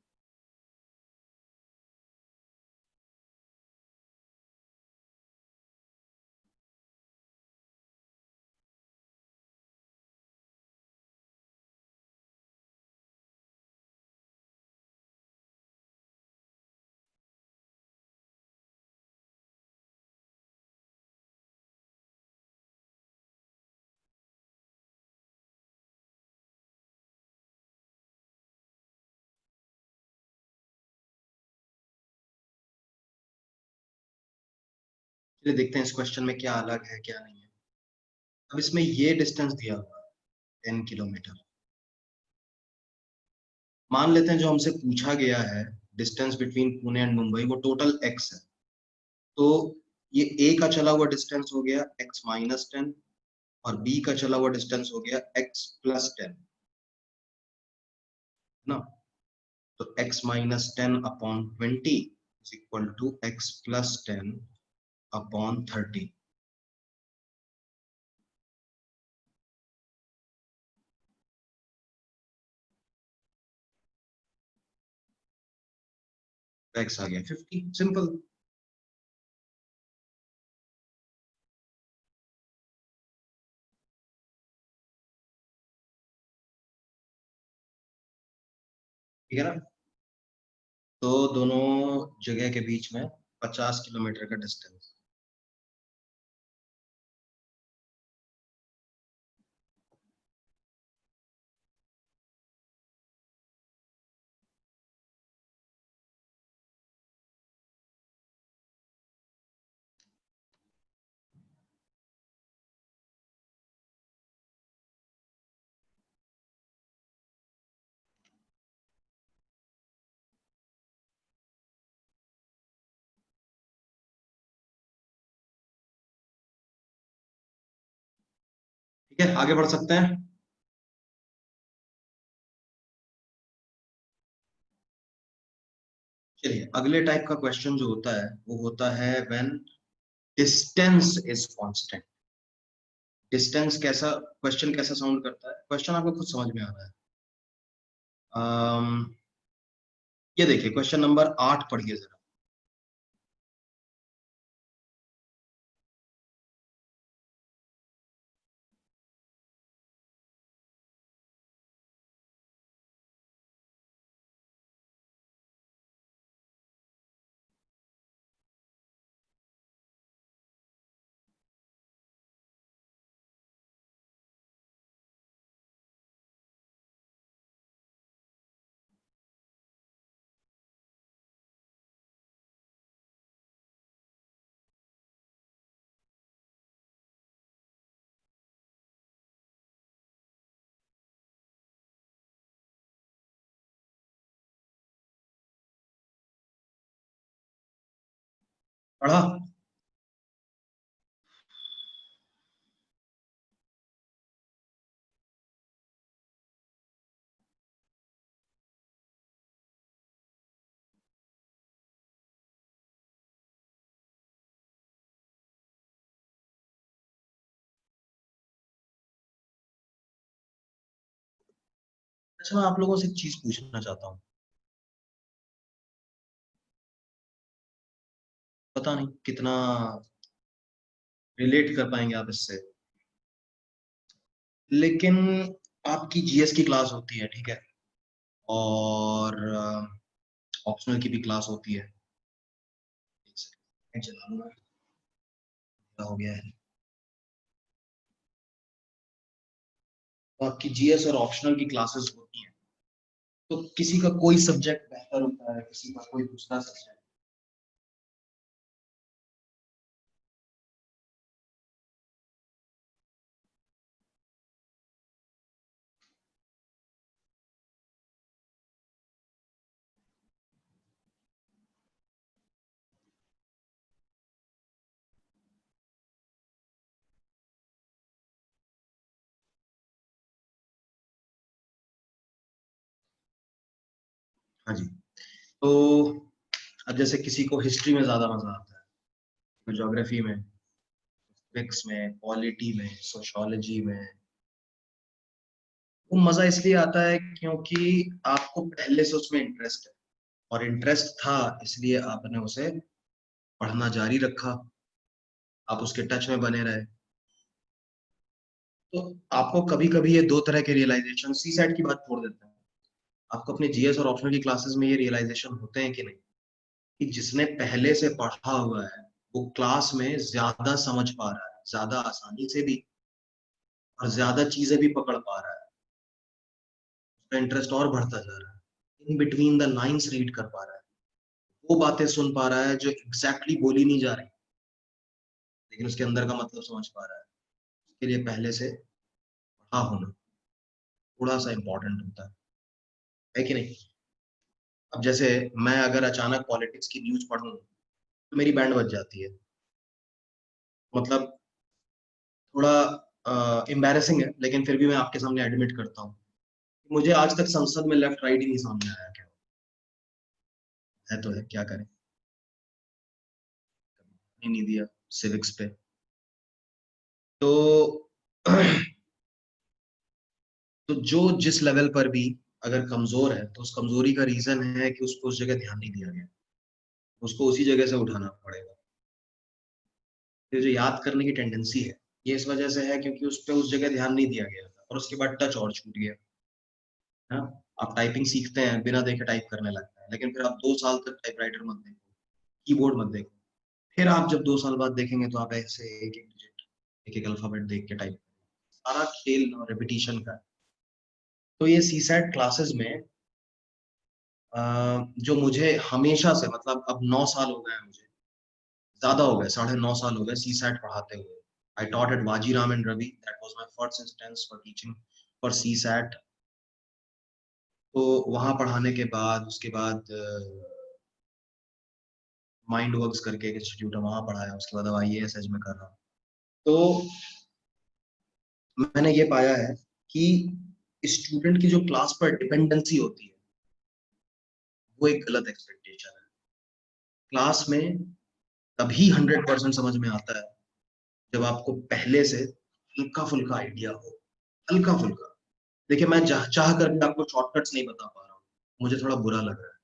चलिए देखते हैं इस क्वेश्चन में क्या अलग है क्या नहीं है। अब इसमें ये डिस्टेंस दिया हुआ है 10 किलोमीटर। मान लेते हैं जो हमसे पूछा गया है distance between Pune and Mumbai वो टोटल एक्स है। तो ये ए का चला हुआ डिस्टेंस हो गया x-10 और बी का चला हुआ डिस्टेंस हो गया x+10, ना। तो x-10 upon 20 is equal to x+10 upon 30। x आ गया 50, सिंपल। ठीक है ना। तो दोनों जगह के बीच में 50 किलोमीटर का डिस्टेंस। ठीक है, आगे बढ़ सकते हैं। चलिए अगले टाइप का क्वेश्चन जो होता है वो होता है when distance is constant. Distance कैसा क्वेश्चन कैसा साउंड करता है, क्वेश्चन आपको खुद समझ में आ रहा है। अम, ये देखिए क्वेश्चन नंबर 8 पढ़िए जरा। पढ़ा। अच्छा मैं आप लोगों से एक चीज पूछना चाहता हूँ। पता नहीं कितना रिलेट कर पाएंगे आप इससे, लेकिन आपकी जीएस की क्लास होती है, ठीक है, और ऑप्शनल की भी क्लास होती है। एक सेकंड चला लूंगा, क्या हो गया है। तो आपकी जीएस और ऑप्शनल की क्लासेस होती हैं। तो किसी का कोई सब्जेक्ट बेहतर होता है, किसी का कोई दूसरा सब्जेक्ट। हाँ जी। तो अब जैसे किसी को हिस्ट्री में ज्यादा मजा आता है, ज्योग्राफी में, civics में, पॉलिटी में, सोशियोलॉजी में। वो मजा इसलिए आता है क्योंकि आपको पहले से उसमें इंटरेस्ट है, और इंटरेस्ट था इसलिए आपने उसे पढ़ना जारी रखा, आप उसके टच में बने रहे। तो आपको कभी कभी ये दो तरह के रियलाइजेशन, सी सेट की बात छोड़ देते हैं, आपको अपने जीएस और ऑप्शनल की क्लासेस में ये रियलाइजेशन होते हैं कि नहीं, कि जिसने पहले से पढ़ा हुआ है वो क्लास में ज्यादा समझ पा रहा है, ज्यादा आसानी से भी, और ज्यादा चीजें भी पकड़ पा रहा है, उसका इंटरेस्ट और बढ़ता जा रहा है, in between the lines read कर पा रहा है, वो बातें सुन पा रहा है जो एग्जैक्टली बोली नहीं जा रही, लेकिन उसके अंदर का मतलब समझ पा रहा है। उसके लिए पहले से पढ़ा होना थोड़ा सा इम्पोर्टेंट होता है कि नहीं। अब जैसे मैं अगर अचानक पॉलिटिक्स की न्यूज पढ़ूं तो मेरी बैंड बज जाती है, मतलब थोड़ा एम्बैरेसिंग है, लेकिन फिर भी मैं आपके सामने एडमिट करता हूँ, मुझे आज तक संसद में लेफ्ट राइट ही नहीं सामने आया, क्या है तो है, क्या करें, नहीं दिया सिविक्स पे। तो तो जो जिस लेवल पर भी अगर कमजोर है तो उस कमजोरी का रीजन है कि उसको उस जगह ध्यान नहीं दिया गया, उसको उसी जगह से उठाना पड़ेगा। ये जो याद करने की टेंडेंसी है, ये इस वजह से है क्योंकि उस पे उस जगह ध्यान नहीं दिया गया था और उसके बाद टच और छूट गया। हाँ, आप टाइपिंग सीखते हैं, बिना देखे टाइप करने लगते हैं, लेकिन फिर आप 2 साल तक टाइपराइटर मत देखो, कीबोर्ड मत देखो, फिर आप जब 2 साल बाद देखेंगे तो आप ऐसे एक एक डिजिट, एक एक अल्फाबेट देख के टाइप, सारा खेल और रिपीटिशन का है। तो ये सी सेट क्लासेस में जो मुझे हमेशा से, मतलब अब 9 साल हो गए हैं मुझे, ज्यादा हो गए, 9.5 साल हो गए सी सेट पढ़ाते हुए। I taught at Vajiram and Ravi, that was my first instance for teaching for CSAT. तो वहां पढ़ाने के बाद उसके बाद माइंड वर्क्स करके एक इंस्टीट्यूट है, वहां पढ़ाया, उसके बाद अब आईएएस एज में कर रहा हूँ। तो मैंने ये पाया है कि स्टूडेंट की जो क्लास पर डिपेंडेंसी होती है वो एक गलत एक्सपेक्टेशन है। क्लास में तभी 100% समझ में आता है जब आपको पहले से हल्का फुल्का आइडिया हो, हल्का फुल्का। देखिए, मैं चाह कर भी आपको शॉर्टकट्स नहीं बता पा रहा हूँ, मुझे थोड़ा बुरा लग रहा है।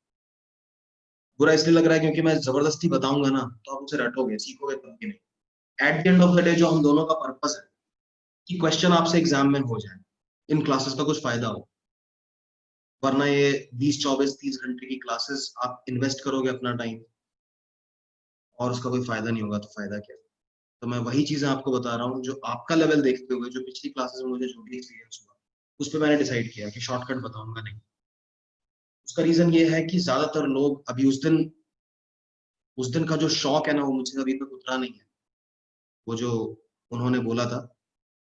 बुरा इसलिए लग रहा है क्योंकि मैं जबरदस्ती बताऊंगा ना तो आप उसे रटोगे, सीखोगे तब भी नहीं। At the end of the day जो हम दोनों का पर्पस है कि क्वेश्चन आपसे एग्जाम में हो जाए, इन क्लासेस का कुछ फायदा हो, वरना ये 20 24 30 घंटे की क्लासेस आप इन्वेस्ट करोगे अपना टाइम और उसका कोई फायदा नहीं होगा, तो फायदा क्या। तो मैं वही चीजें आपको बता रहा हूँ जो आपका लेवल देखते हुए, जो पिछली क्लासेस में मुझे जो भी एक्सपीरियंस हुआ उस पर मैंने डिसाइड किया कि शॉर्टकट बताऊंगा नहीं। उसका रीजन ये है कि ज्यादातर लोग अभी उस दिन का जो शौक है ना, वो मुझे अभी तक उतरा नहीं है। वो जो उन्होंने बोला था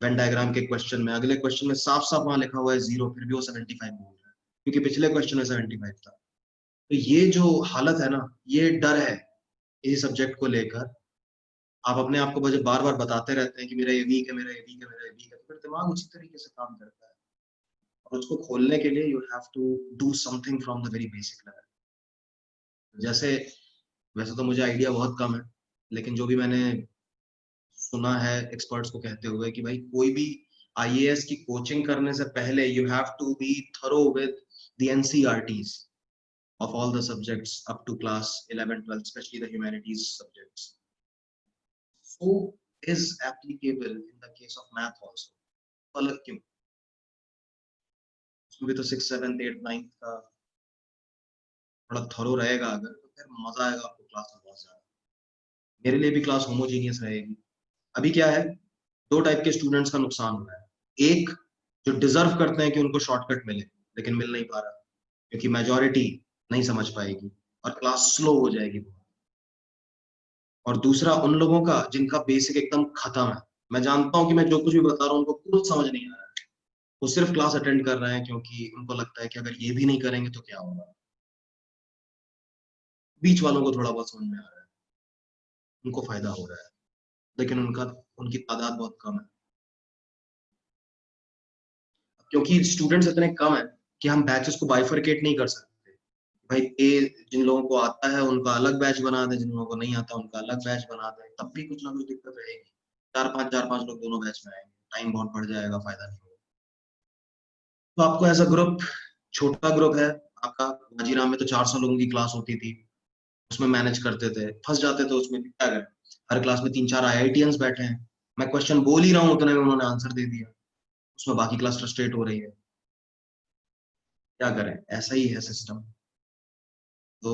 वेन डायग्राम के क्वेश्चन में, अगले क्वेश्चन में साफ साफ वहां लिखा हुआ है 0, फिर भी वो 75 बोल रहा है क्योंकि पिछले क्वेश्चन में 75 था। तो ये जो हालत है ना, ये डर है इस सब्जेक्ट को लेकर। आप अपने आप को बार बार बताते रहते हैं कि मेरा ये वीक है, मेरा ये वीक है, मेरा ये वीक है, तो फिर दिमाग उसी तरीके से काम करता है। और उसको खोलने के लिए you have to do something from the very basic level. जैसे, वैसे तो मुझे आइडिया बहुत कम है, लेकिन जो भी मैंने सुना है एक्सपर्ट्स को कहते हुए कि भाई कोई भी आईएएस की कोचिंग करने से पहले you have to be thorough with the NCERTs of all the subjects up to class 11 12, especially the humanities subjects, so is applicable in the case of math also। तो अलग क्यों, उसमें भी तो 6 7 8 9 का थोड़ा थरो रहेगा, अगर तो फिर मजा आएगा आपको क्लास में बहुत ज्यादा। मेरे लिए भी क्लास होमोजीनियस रहेगी। अभी क्या है, दो टाइप के स्टूडेंट्स का नुकसान हो रहा है। एक, जो डिजर्व करते हैं कि उनको शॉर्टकट मिले लेकिन मिल नहीं पा रहा क्योंकि मेजोरिटी नहीं समझ पाएगी और क्लास स्लो हो जाएगी। और दूसरा उन लोगों का जिनका बेसिक एकदम खत्म है, मैं जानता हूं कि मैं जो कुछ भी बता रहा हूँ उनको कुछ समझ नहीं आ रहा है, वो सिर्फ क्लास अटेंड कर रहे हैं क्योंकि उनको लगता है कि अगर ये भी नहीं करेंगे तो क्या होगा। बीच वालों को थोड़ा बहुत समझ में आ रहा है, उनको फायदा हो रहा है, लेकिन उनकी तादाद बहुत कम है क्योंकि स्टूडेंट्स इतने कम है कि हम बैचेस को बाइफरकेट नहीं कर सकते। भाई ए, जिन लोगों को आता है उनका अलग बैच बना दे, जिन लोगों को नहीं आता उनका अलग बैच बना दे, तब भी कुछ ना कुछ दिक्कत रहेगी। चार पांच लोग दोनों बैच में आएंगे, टाइम बहुत बढ़ जाएगा, फायदा नहीं होगा। तो आपको एज अ ग्रुप, छोटा ग्रुप है आपका, वाजीराम में तो 400 लोगों की क्लास होती थी, उसमें मैनेज करते थे, फंस जाते थे उसमें, क्या करें, हर क्लास में 3 4 आईआईटियंस बैठे हैं, मैं क्वेश्चन बोल ही रहा हूँ उतने में उन्होंने आंसर दे दिया, उसमें बाकी क्लास फ्रस्ट्रेट हो रही है, क्या करें, ऐसा ही है सिस्टम। तो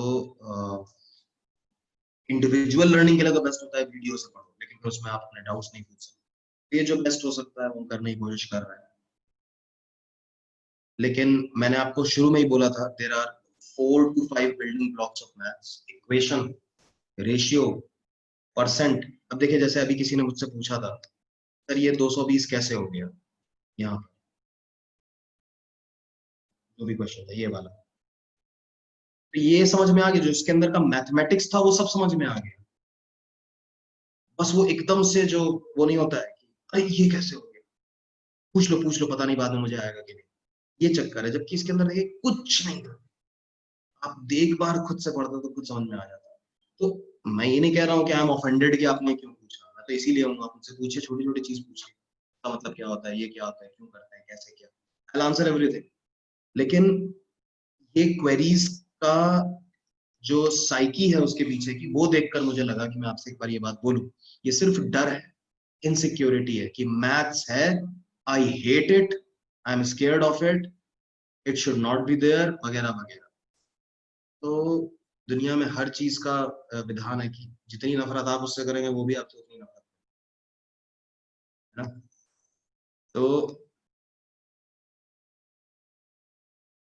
इंडिविजुअल लर्निंग के लिए तो बेस्ट होता है वीडियो से पढ़ो, लेकिन फिर उसमें आप अपने डाउट्स नहीं पूछ सकते, ये जो बेस्ट हो सकता है वो करने की कोशिश कर रहे हैं। लेकिन मैंने आपको शुरू में ही बोला था, there are 4 to 5 building blocks of maths, equation, ratio, percent. अब देखिए, जैसे अभी किसी ने मुझसे पूछा था, सर ये 220 कैसे हो गया, यहाँ जो भी क्वेश्चन था ये वाला, तो ये समझ में आ गया, जो इसके अंदर का मैथमेटिक्स था वो सब समझ में आ गया, बस वो एकदम से जो वो नहीं होता है कि अरे ये कैसे हो गया, पूछ लो पता नहीं बाद में मुझे आएगा कि नहीं, ये चक्कर है, जबकि इसके अंदर देखिए कुछ नहीं था, आप एक बार खुद से पढ़ते तो कुछ समझ में आ जाता। तो मैं ये नहीं कह रहा हूँ कि आई एम ऑफेंडेड कि आपने क्यों पूछा, मैं तो इसीलिए हूँ, आप मुझसे पूछिए, छोटी छोटी चीज पूछिए, इसका मतलब क्या होता है, ये क्या होता है, क्यों करते हैं, कैसे, क्या, आई विल आंसर एवरीथिंग। लेकिन ये क्वेरीज का जो साइकी है उसके पीछे की, वो देखकर मुझे लगा कि मैं आपसे एक बार ये बात बोलूं, ये सिर्फ डर है, इनसिक्योरिटी है कि मैथ्स है, I hate it, I am scared of it, it should not be there, वगैरह वगैरह। तो दुनिया में हर चीज का विधान है कि जितनी नफरत आप उससे करेंगे वो भी आपसे उतनी नफरत, है ना। तो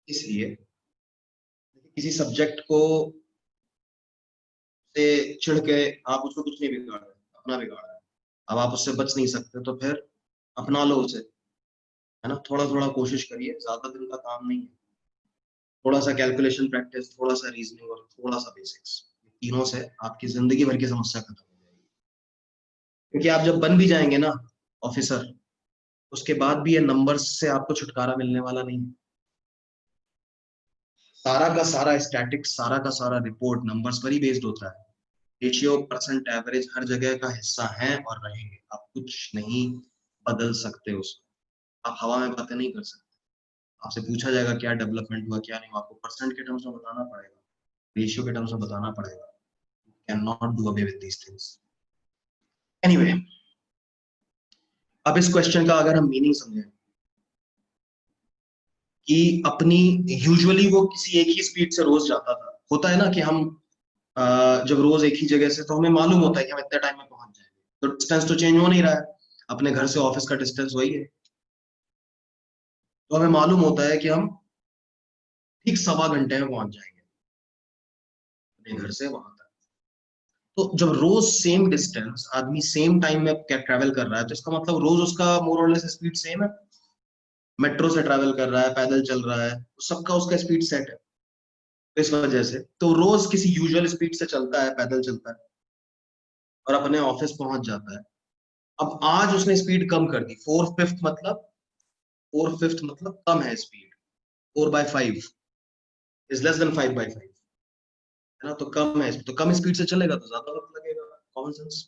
इसलिए किसी सब्जेक्ट को से चिढ़ के आप उसको कुछ नहीं बिगाड़ रहे, अपना बिगाड़ रहे हैं, अब आप उससे बच नहीं सकते तो फिर अपना लो उसे, है ना, थोड़ा थोड़ा कोशिश करिए, ज्यादा दिन का काम नहीं है, थोड़ा सा कैलकुलेशन प्रैक्टिस, थोड़ा सा रीजनिंग और थोड़ा सा बेसिक्स, तीनों से आपकी जिंदगी भर की समस्या खत्म हो जाएगी, क्योंकि आप जब बन भी जाएंगे ना ऑफिसर, उसके बाद भी ये नंबर्स से आपको छुटकारा मिलने वाला नहीं है, सारा का सारा स्टैटिक्स, सारा का सारा रिपोर्ट नंबर्स पर ही बेस्ड होता है, रेशियो, परसेंट, एवरेज हर जगह का हिस्सा है और रहेंगे, आप कुछ नहीं बदल सकते उसको, आप हवा में बातें नहीं कर सकते, आपसे पूछा जाएगा क्या डेवलपमेंट हुआ क्या नहीं हुआ, आपको परसेंट के टर्म्स में बताना पड़ेगा, रेशियो के टर्म्स में बताना पड़ेगा, can not do away with these things. Anyway, अब इस क्वेश्चन का अगर हम मीनिंग समझें कि अपनी, यूजुअली वो किसी एक ही स्पीड से रोज जाता था, होता है ना कि हम जब रोज एक ही जगह से, तो हमें मालूम होता है कि हम इतने टाइम में पहुंच जाएंगे, तो डिस्टेंस तो चेंज हो नहीं रहा है, अपने घर से ऑफिस का डिस्टेंस वही है, तो हमें मालूम होता है कि हम ठीक 1.25 घंटे में पहुंच जाएंगे अपने घर से वहां तक। तो जब रोज सेम डिस्टेंस आदमी सेम टाइम में ट्रैवल कर रहा है, तो इसका मतलब रोज उसका मोर और लेस स्पीड सेम है, मेट्रो से ट्रैवल कर रहा है, पैदल चल रहा है, सबका उसका स्पीड सेट है, तो इस वजह से तो रोज किसी यूजुअल स्पीड से चलता है, पैदल चलता है और अपने ऑफिस पहुंच जाता है। अब आज उसने स्पीड कम कर दी, 4/5, मतलब 4/5 मतलब कम है स्पीड, 4/5 इज लेस देन 5/5, है ना, तो कम है, तो कम स्पीड से चलेगा तो ज्यादा वक्त लगेगा, कॉमन सेंस।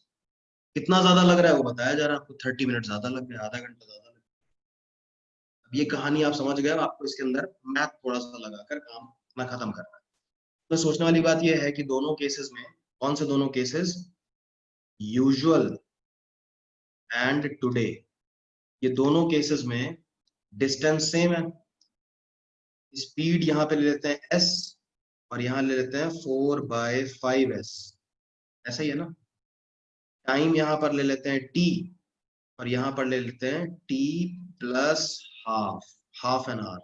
कितना ज्यादा लग रहा है वो बताया जा रहा है आपको, 30 मिनट ज्यादा लग गया, आधा घंटा ज्यादा लग गया। अब ये कहानी आप समझ गए, आपको इसके अंदर मैथ थोड़ा सा लगाकर काम अपना खत्म करना है। तो सोचने वाली बात यह है कि दोनों केसेस में, कौन से दोनों केसेस, यूजुअल एंड टुडे, ये दोनों केसेस में डिस्टेंस सेम है, स्पीड यहाँ पे ले लेते हैं s और यहाँ ले लेते हैं 4/5s, ऐसा ही है ना, टाइम यहाँ पर ले लेते हैं t और यहाँ पर ले लेते हैं t plus half, half an hour,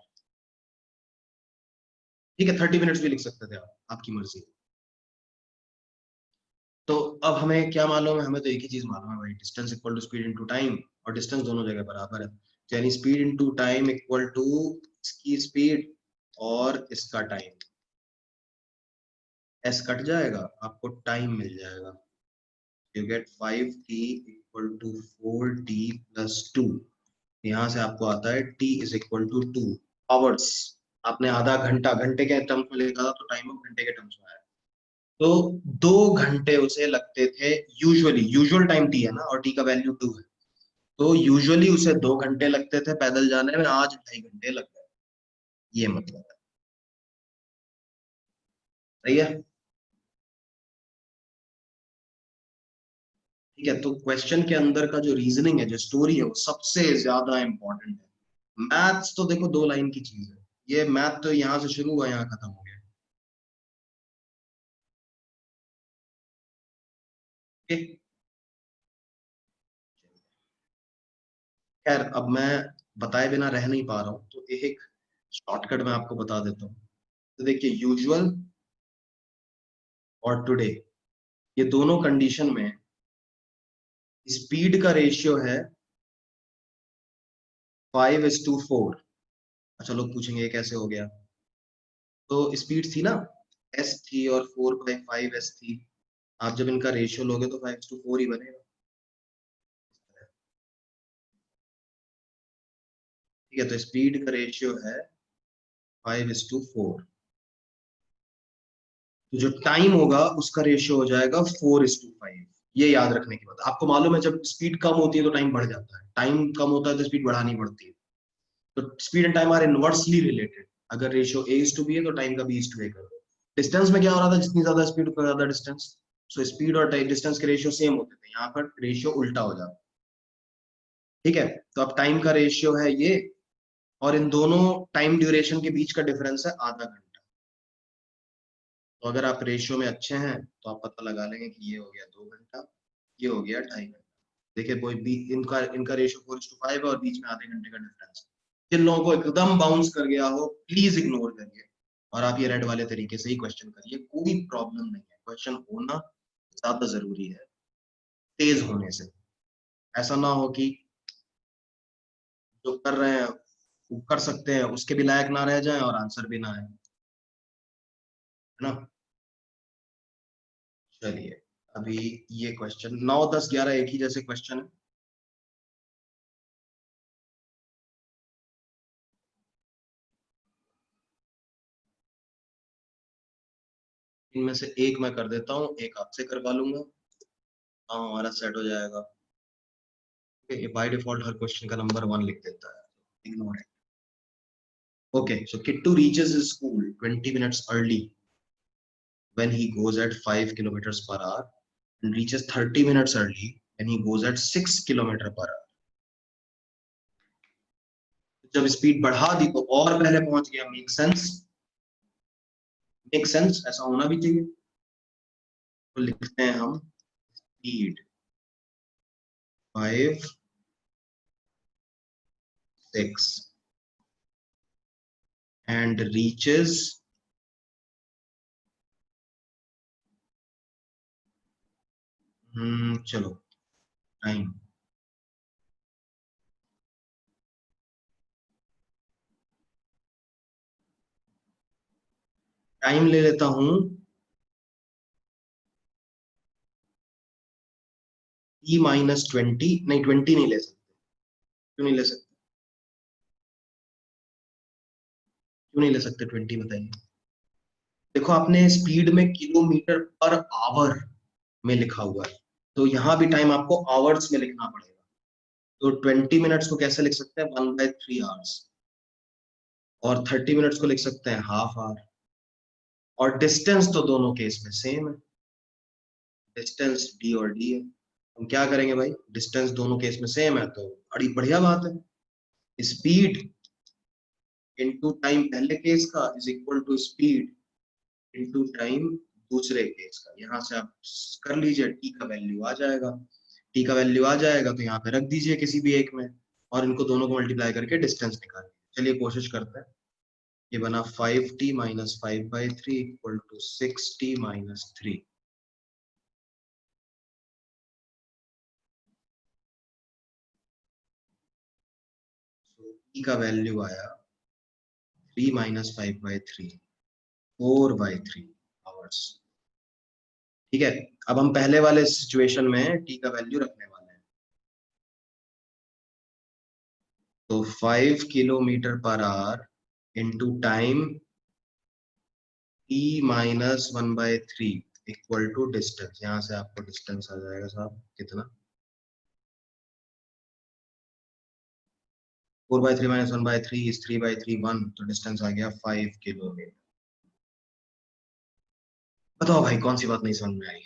ठीक है, 30 मिनट्स भी लिख सकते थे आप, आपकी मर्जी। तो अब हमें क्या मालूम है, हमें तो एक ही चीज मालूम है भाई, distance equal to speed into time, और डिस्टेंस दोनों जगह बराबर है, यानी speed into time equal to इसकी स्पीड और इसका टाइम, एस कट जाएगा, आपको टाइम मिल जाएगा, you get 5t equal to 4t plus 2, यहाँ से आपको आता है t is equal to 2 hours, आपने आधा घंटा, घंटे के टर्म्स में लिखा था तो टाइम अब घंटे के टर्म्स में आया, तो 2 घंटे उसे लगते थे यूजुअली, यूजुअल टाइम टी है ना और टी का वैल्यू 2 है, तो यूजुअली उसे 2 घंटे लगते थे पैदल जाने में, आज 2.5 घंटे लग गए। ये मतलब है। सही है। ठीक है, तो क्वेश्चन के अंदर का जो रीजनिंग है, जो स्टोरी है, वो सबसे ज्यादा इंपॉर्टेंट है। मैथ्स तो देखो 2 लाइन की चीज है, ये मैथ तो यहाँ से शुरू हुआ यहाँ खत्म हो गया। ठीक। खैर अब मैं बताए बिना रह नहीं पा रहा हूँ, तो एक शॉर्टकट मैं आपको बता देता हूँ। तो देखिए, यूजुअल और टुडे, ये दोनों कंडीशन में स्पीड का रेशियो है 5:4। अच्छा, लोग पूछेंगे ये कैसे हो गया। तो स्पीड थी ना, एस थी और 4/5 एस थी। आप जब इनका रेशियो लोगे तो 5:4 ही बनेगा। ठीक है, तो स्पीड का रेशियो है 5:4। तो जो टाइम होगा उसका रेशियो हो जाएगा 4:5। ये याद रखने की बात। आपको मालूम है जब स्पीड कम होती है तो टाइम बढ़ जाता है, टाइम कम होता है तो स्पीड बढ़ानी पड़ती है। तो speed and time are inversely related. अगर रेशियो A:B है तो टाइम का B:A कर दो। डिस्टेंस में क्या हो रहा था, जितनी ज्यादा स्पीड उतना ज्यादा डिस्टेंस। सो स्पीड और डिस्टेंस के रेशियो सेम होते थे, यहाँ पर रेशियो उल्टा हो जाता है। ठीक है, तो अब टाइम का रेशियो है ये, और इन दोनों टाइम ड्यूरेशन के बीच का डिफरेंस है आधा घंटा। तो अगर आप रेशियो में अच्छे हैं तो आप पता लगा लेंगे कि ये हो गया 2 घंटा, ये हो गया 2.5 घंटा। देखिए कोई भी इनका इनका रेशियो 4:5 है और बीच में आधे घंटे का डिफरेंस है। जिन लोगों को एकदम बाउंस कर गया हो प्लीज इग्नोर करिए, और आप ये रेड वाले तरीके से ही क्वेश्चन करिए, कोई प्रॉब्लम नहीं है। क्वेश्चन होना ज्यादा जरूरी है, तेज होने से। ऐसा ना हो कि जो कर रहे हैं वो कर सकते हैं उसके भी लायक ना रह जाए और आंसर भी ना आए, है ना। चलिए, अभी ये क्वेश्चन 9, 10, 11 एक ही जैसे क्वेश्चन है। इनमें से एक मैं कर देता हूँ, एक आपसे करवा लूंगा। हाँ, हमारा सेट हो जाएगा। ये बाय डिफॉल्ट हर क्वेश्चन का नंबर 1 लिख देता है, ignore it. Okay, so Kittu reaches his school 20 minutes early when he goes at 5 kilometers per hour, and reaches 30 minutes early when he goes at 6 kilometer per hour. जब स्पीड बढ़ा दी तो और पहले पहुंच गया, मेक सेंस। मेक सेंस, ऐसा होना भी चाहिए। तो लिखते हैं हम स्पीड 5, 6 and reaches चलो टाइम। टाइम ले लेता हूं T-20। नहीं, 20 नहीं ले सकते। क्यों नहीं ले सकते? क्यों नहीं ले सकते 20, बताइए। देखो, आपने स्पीड में किलोमीटर पर आवर में लिखा हुआ है, तो यहाँ भी टाइम आपको आवर्स में लिखना पड़ेगा। तो 20 मिनट्स को कैसे लिख सकते हैं, 1/3 आवर्स। और 30 मिनट्स को लिख सकते हैं हाफ आवर। और डिस्टेंस तो दोनों केस में सेम है, डिस्टेंस डी और डी है। हम क्या करेंगे भाई, डिस्टेंस दोनों केस में सेम है तो बड़ी बढ़िया बात है। स्पीड इनटू टाइम पहले केस का is equal to speed into time दूसरे केस का। यहाँ से आप कर लीजिए, टी का वैल्यू आ जाएगा। टी का वैल्यू आ जाएगा तो यहाँ पे रख दीजिए किसी भी एक में, और इनको दोनों को मल्टीप्लाई करके डिस्टेंस निकालिए। चलिए कोशिश करते हैं। ये बना 5t - 5/3 equal to 6t - 3। T का वैल्यू आया 3 - 5/3, 4/3 आवर्स। ठीक है, अब हम पहले वाले सिचुएशन में टी का वैल्यू रखने वाले हैं। तो 5 kilometre per hour into time T - 1/3 equal to distance, यहाँ से आपको डिस्टेंस आ जाएगा साहब कितना, 4/3 - 1/3 इज 3/3 1, तो डिस्टेंस आ गया 5 किलोमीटर। बताओ भाई कौन सी बात नहीं समझ में आई?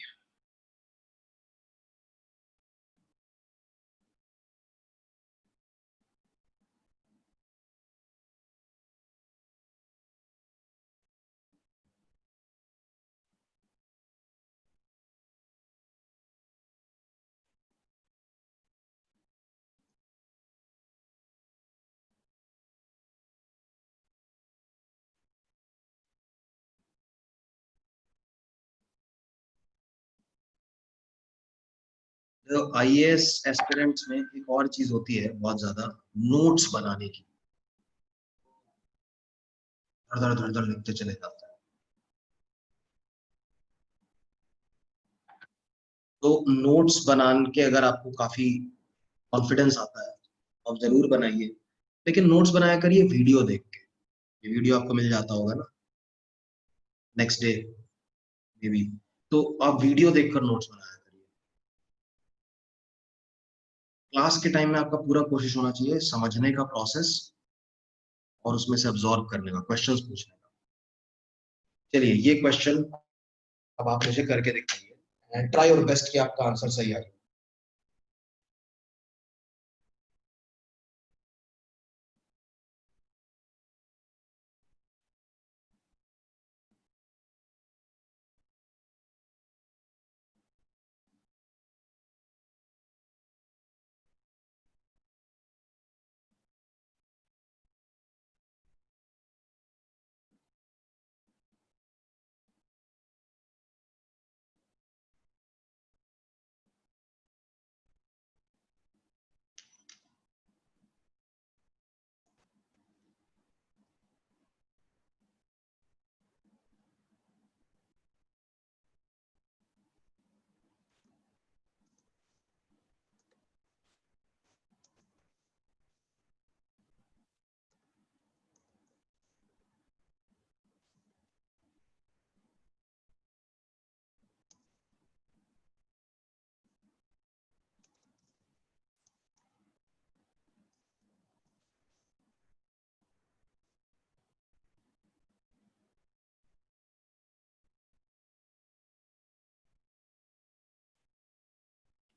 तो आईएएस एस्पिरेंट्स में एक और चीज होती है बहुत ज्यादा, नोट्स बनाने की। धड़ धड़ धड़ धड़ लिखते चले जाते हैं। तो नोट्स बना के अगर आपको काफी कॉन्फिडेंस आता है आप जरूर बनाइए, लेकिन नोट्स बनाया करिए वीडियो देख के। ये वीडियो आपको मिल जाता होगा ना नेक्स्ट डे मे बी, तो आप वीडियो देखकर नोट्स बनाया करिए। क्लास के टाइम में आपका पूरा कोशिश होना चाहिए समझने का प्रोसेस और उसमें से अब्सॉर्ब करने का, क्वेश्चंस पूछने का। चलिए ये क्वेश्चन अब आप मुझे करके दिखाइए एंड ट्राई योर बेस्ट कि आपका आंसर सही आए।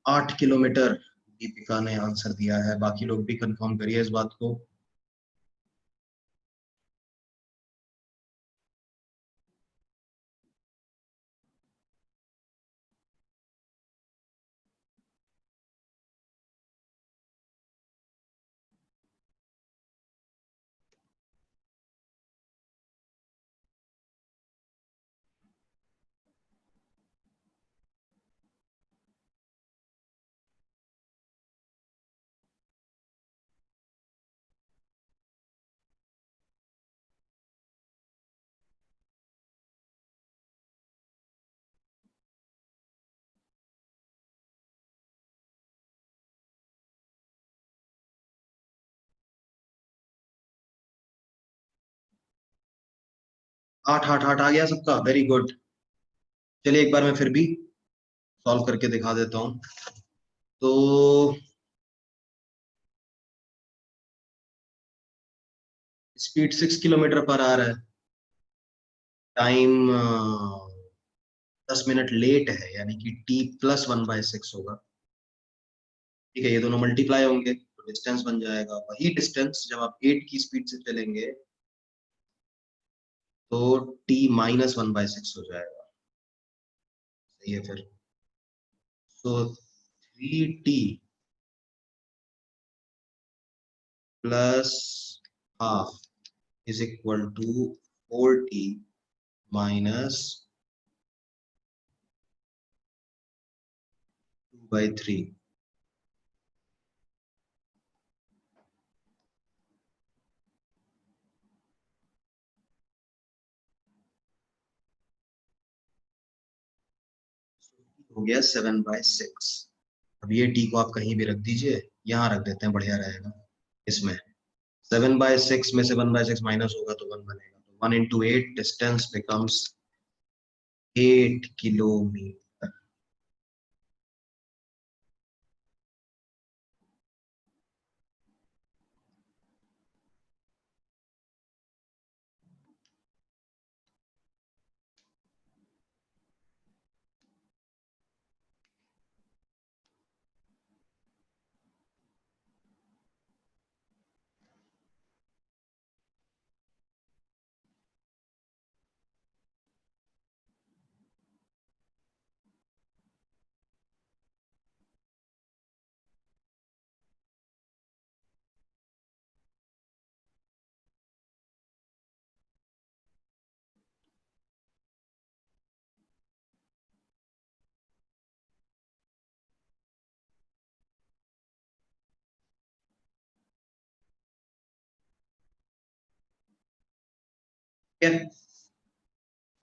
8 किलोमीटर दीपिका ने आंसर दिया है, बाकी लोग भी कंफर्म करिए इस बात को। 8 8 8 आ गया सबका, वेरी गुड। चलिए एक बार मैं फिर भी सॉल्व करके दिखा देता हूँ। तो स्पीड 6 किलोमीटर पर आ रहा है, टाइम 10 मिनट लेट है, यानी कि t +1/6 होगा। ठीक है, ये दोनों मल्टीप्लाई होंगे तो डिस्टेंस बन जाएगा वही डिस्टेंस। जब आप 8 की स्पीड से चलेंगे तो t - 1/6 हो जाएगा। सही है फिर। तो 3t +½ is equal to 4t -2/3। हो गया 7/6। अब ये t को आप कहीं भी रख दीजिए, यहाँ रख देते हैं, बढ़िया रहेगा। इसमें 7/6 में से 1/6 माइनस होगा तो 1 बनेगा, तो 1 × 8 डिस्टेंस बिकम्स किलोमीटर।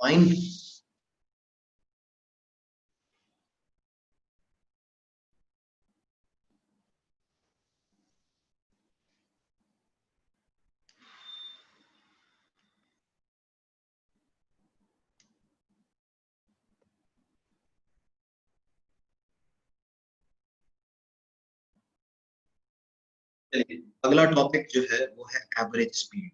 फाइन। अगला टॉपिक जो है वो है एवरेज स्पीड।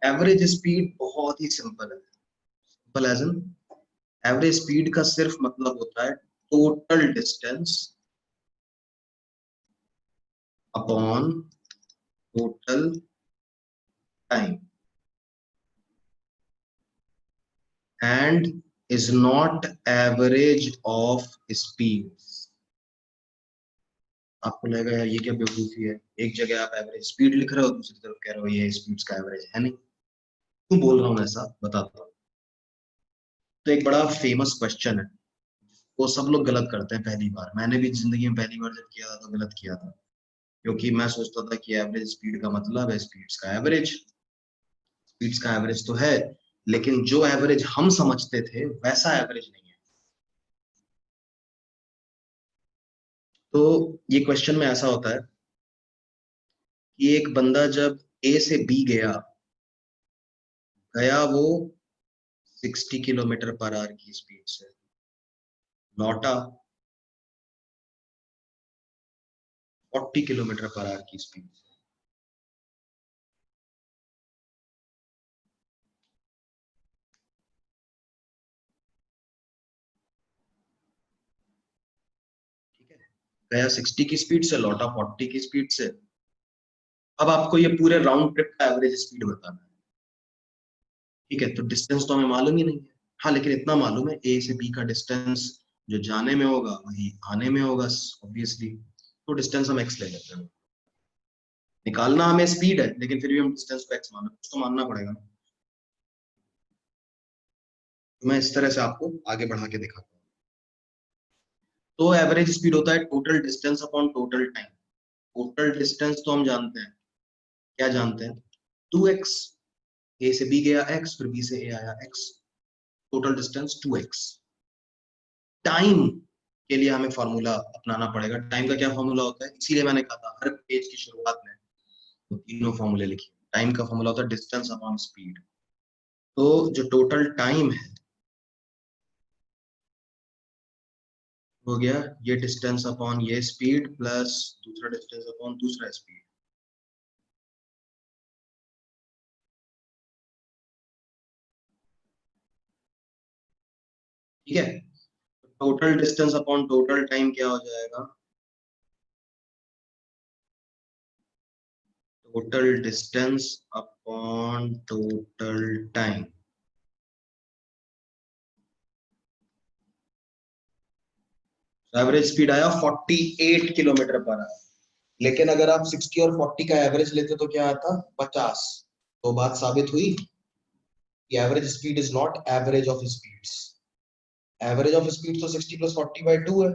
एवरेज स्पीड बहुत ही सिंपल है। Simple as in average speed का सिर्फ मतलब होता है total distance upon total time and is not average of speed. आपको लगेगा यार ये क्या बेवकूफी है, एक जगह आप एवरेज स्पीड लिख रहे हो, दूसरी तरफ कह रहे हो ये स्पीड्स का एवरेज है नहीं। क्यों बोल रहा हूँ ऐसा बताता हूँ। तो एक बड़ा फेमस क्वेश्चन है, वो सब लोग गलत करते हैं पहली बार। मैंने भी जिंदगी में पहली बार जब किया था तो गलत किया था, क्योंकि मैं सोचता था कि एवरेज स्पीड का मतलब है स्पीड्स का एवरेज। स्पीड्स का एवरेज तो है, लेकिन जो एवरेज हम समझते थे वैसा एवरेज नहीं है। तो ये क्वेश्चन में ऐसा होता है कि एक बंदा जब ए से बी गया, गया वो 60 किलोमीटर पर आवर की स्पीड से, लौटा 40 किलोमीटर पर आवर की स्पीड से। ठीक है, गया 60 की स्पीड से, लौटा 40 की स्पीड से। अब आपको ये पूरे राउंड ट्रिप का एवरेज स्पीड बताना है। ठीक है, तो डिस्टेंस तो हमें मालूम ही नहीं है। हाँ, लेकिन इतना मालूम है ए से बी का डिस्टेंस जो जाने में होगा वही आने में होगा, ऑब्वियसली। तो डिस्टेंस हम एक्स ले लेते हैं। निकालना हमें स्पीड है, लेकिन फिर भी हम डिस्टेंस को एक्स माना, कुछ तो मानना पड़ेगा। तो मैं इस तरह से आपको आगे बढ़ा के दिखाता हूँ। तो एवरेज स्पीड होता है total distance upon total time. Total distance तो हम जानते हैं, क्या जानते हैं, 2x। ए से बी गया x, फिर बी से ए आया x, total distance 2x। Time के लिए हमें फॉर्मूला अपनाना पड़ेगा। टाइम का क्या फॉर्मूला होता है, इसीलिए मैंने कहा था हर पेज की शुरुआत में तो तीनों फॉर्मूले लिखिए। टाइम का फॉर्मूला होता है डिस्टेंस अपॉन स्पीड। तो जो टोटल टाइम है हो गया ये डिस्टेंस अपॉन ये स्पीड प्लस दूसरा डिस्टेंस अपॉन दूसरा स्पीड। ठीक है, total distance upon total time क्या हो जाएगा, total distance upon total time. Average speed आया 48 किलोमीटर पर आवर। लेकिन अगर आप 60 और 40 का एवरेज लेते तो क्या आता, 50। तो बात साबित हुई कि average speed is not average of speeds. Average of speed तो 60 + 40/2 है।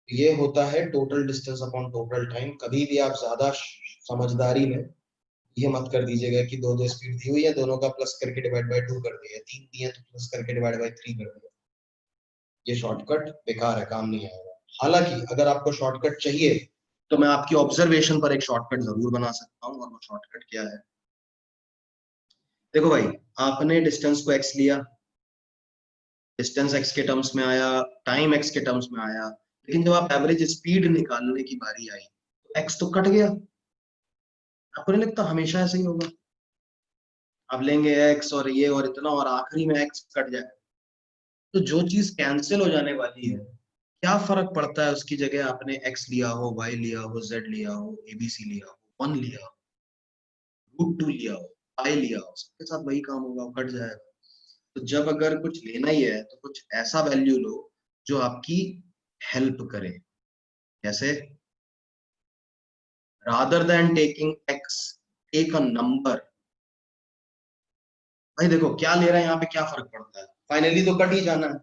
ये होता है total distance upon total time. कभी भी आप ज्यादा समझदारी में ये मत कर दीजिएगा कि दो दो स्पीड दी हुई है, दोनों का प्लस करके डिवाइड बाय 2 कर दिया, 3 दिए तो प्लस करके डिवाइड बाय 3 कर दिया। ये शॉर्टकट बेकार है, काम नहीं आएगा। हालांकि अगर आपको शॉर्टकट चाहिए तो मैं आपकी ऑब्जर्वेशन पर एक शॉर्टकट जरूर बना सकता हूँ, और वो शॉर्टकट क्या है? देखो भाई, आपने डिस्टेंस को एक्स लिया, डिस्टेंस एक्स के टर्म्स में आया, टाइम एक्स के टर्म्स में आया, लेकिन जब आप एवरेज स्पीड निकालने की बारी आई तो एक्स तो कट गया। आपको नहीं लगता हमेशा ऐसा ही होगा? आप लेंगे एक्स और ये और इतना, और आखिरी में एक्स कट जाए, तो जो चीज कैंसिल हो जाने वाली है, क्या फर्क पड़ता है उसकी जगह आपने एक्स लिया हो, वाई लिया हो, जेड लिया हो, एबीसी लिया हो, वन लिया हो, √2 लिया हो, आई लिया हो, सबके साथ वही काम होगा, कट जाएगा। तो जब अगर कुछ लेना ही है तो कुछ ऐसा वैल्यू लो जो आपकी हेल्प करे। कैसे? Rather than taking X, take a number. भाई देखो, क्या ले रहे हैं यहाँ पे, क्या फर्क पड़ता है, फाइनली तो कट ही जाना है।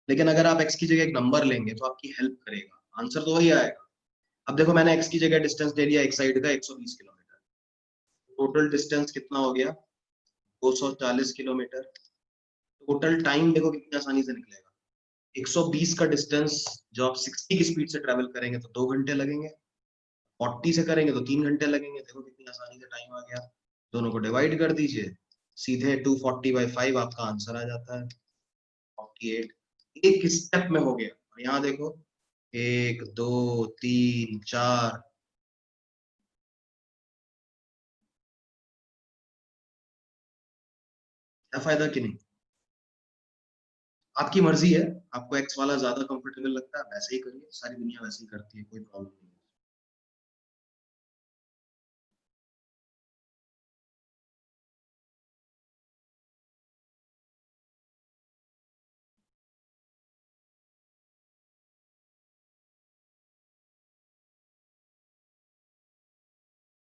लेकिन अगर आप एक्स की जगह एक नंबर लेंगे तो आपकी हेल्प करेगा, आंसर तो वही आएगा। अब देखो, मैंने एक्स की जगह डिस्टेंस ले लिया एक साइड का 120 किलोमीटर, टोटल डिस्टेंस कितना हो गया? 240 किलोमीटर। टोटल टाइम देखो कितनी आसानी से निकलेगा। 120 का डिस्टेंस जो आप 60 की स्पीड से ट्रेवल करेंगे तो 2 घंटे लगेंगे, 40 से करेंगे तो 3 घंटे लगेंगे। देखो कितनी आसानी से टाइम आ गया। दोनों को डिवाइड कर दीजिए, सीधे 240/5 आपका आंसर आ जाता है, 48। एक स्टेप में हो गया। और यहाँ देखो, 1 2 3 4। क्या फायदा कि नहीं? आपकी मर्जी है, आपको एक्स वाला ज्यादा कंफर्टेबल लगता है वैसे ही करिए, सारी दुनिया वैसे ही करती है, कोई प्रॉब्लम नहीं है।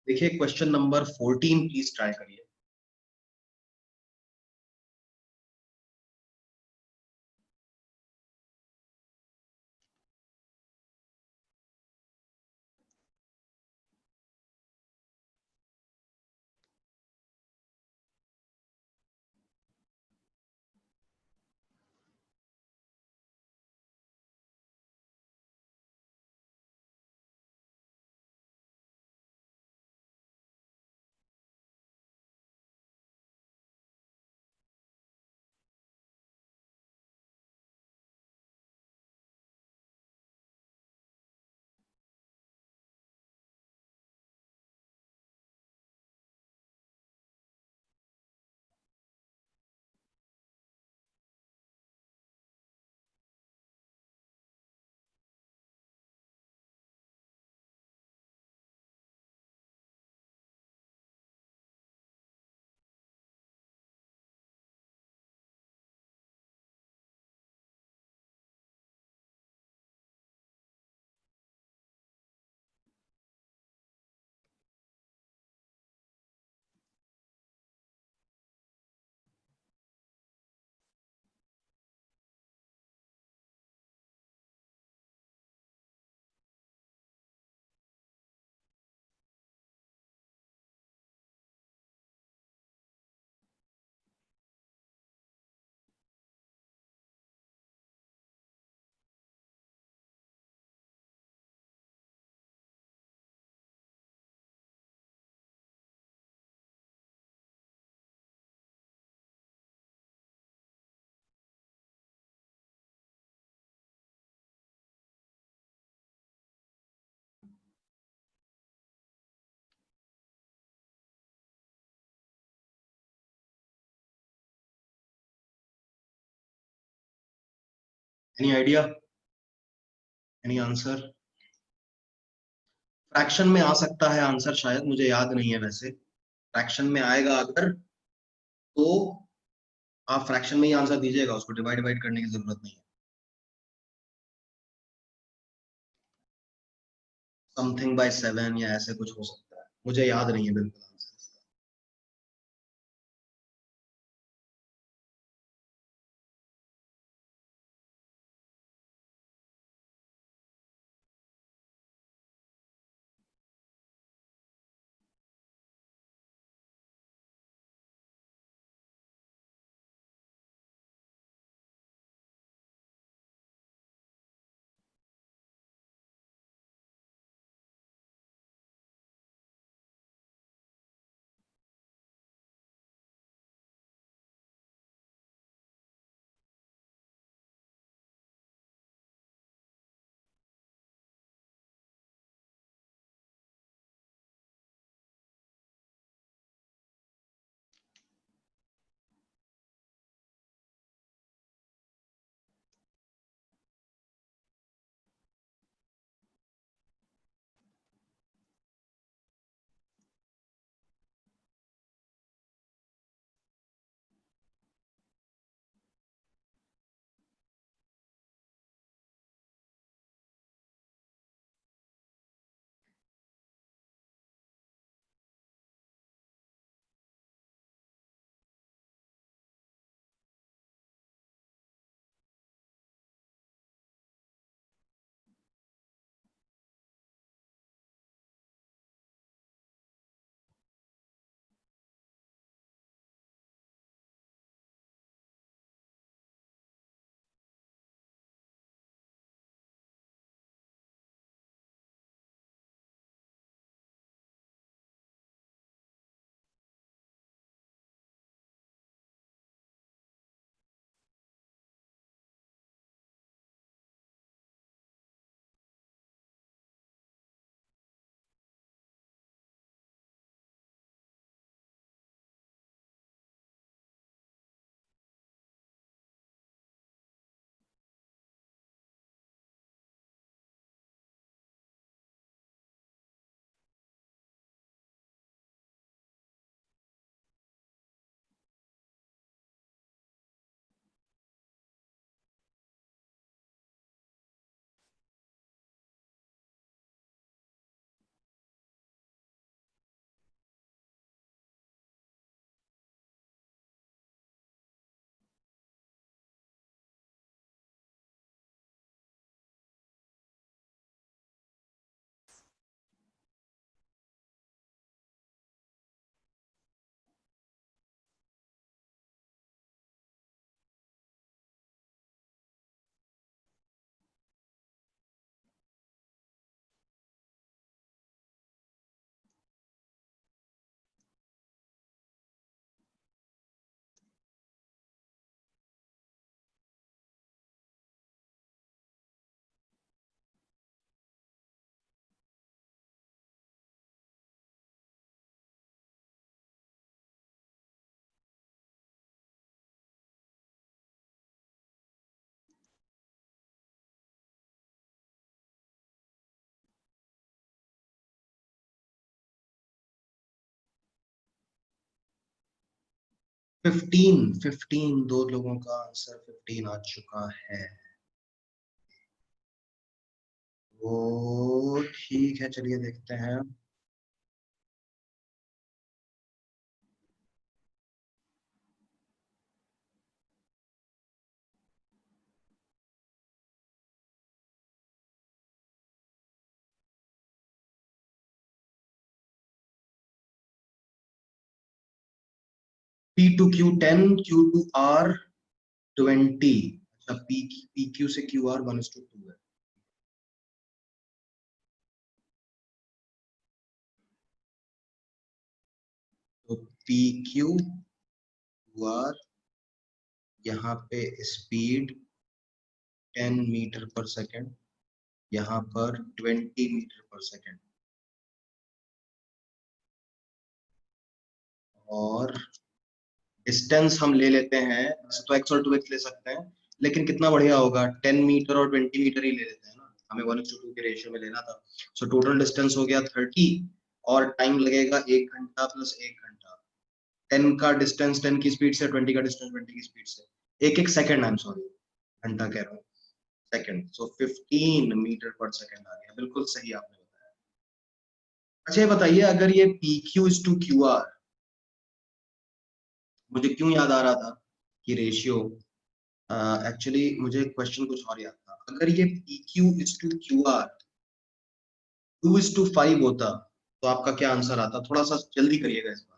देखिए, क्वेश्चन नंबर 14 प्लीज ट्राई करिए। Any idea? Any answer? Fraction में आ सकता है आंसर, शायद, मुझे याद नहीं है वैसे। फ्रैक्शन में आएगा अगर, तो आप फ्रैक्शन में ही आंसर दीजिएगा, उसको डिवाइड डिवाइड करने की जरूरत नहीं है। समथिंग बाय 7 या ऐसे कुछ हो सकता है, मुझे याद नहीं है बिल्कुल आंसर। 15 दो लोगों का आंसर 15 आ चुका है। वो ठीक है, चलिए देखते हैं। P2Q 10, Q2R 20। अच्छा, PQ से QR 1:2 है। तो PQ QR, यहाँ पे स्पीड 10 मीटर पर सेकेंड, यहाँ पर 20 मीटर पर सेकेंड, और डिस्टेंस हम ले लेते हैं, वैसे तो x और 2x ले सकते हैं, लेकिन कितना बढ़िया होगा, 10 मीटर और 20 मीटर ही ले लेते हैं ना, हमें 1:2 के रेशियो में लेना था। सो टोटल डिस्टेंस हो गया 30, और टाइम लगेगा 1 घंटा प्लस 1 घंटा। 10 का डिस्टेंस 10 की स्पीड से, 20 का डिस्टेंस 20 की स्पीड से, एक एक सेकंड, आई एम सॉरी, घंटा कह रहा हूँ, सेकंड। सो 15 मीटर पर सेकंड आ गया, बिल्कुल सही आपने बताया। अच्छा ये बताइए, अगर ये PQ/QR, मुझे क्यों याद आ रहा था कि रेशियो, एक्चुअली मुझे क्वेश्चन कुछ और याद था। अगर ये PQ/QR 2:5 होता, तो आपका क्या आंसर आता? थोड़ा सा जल्दी करिएगा इस बार।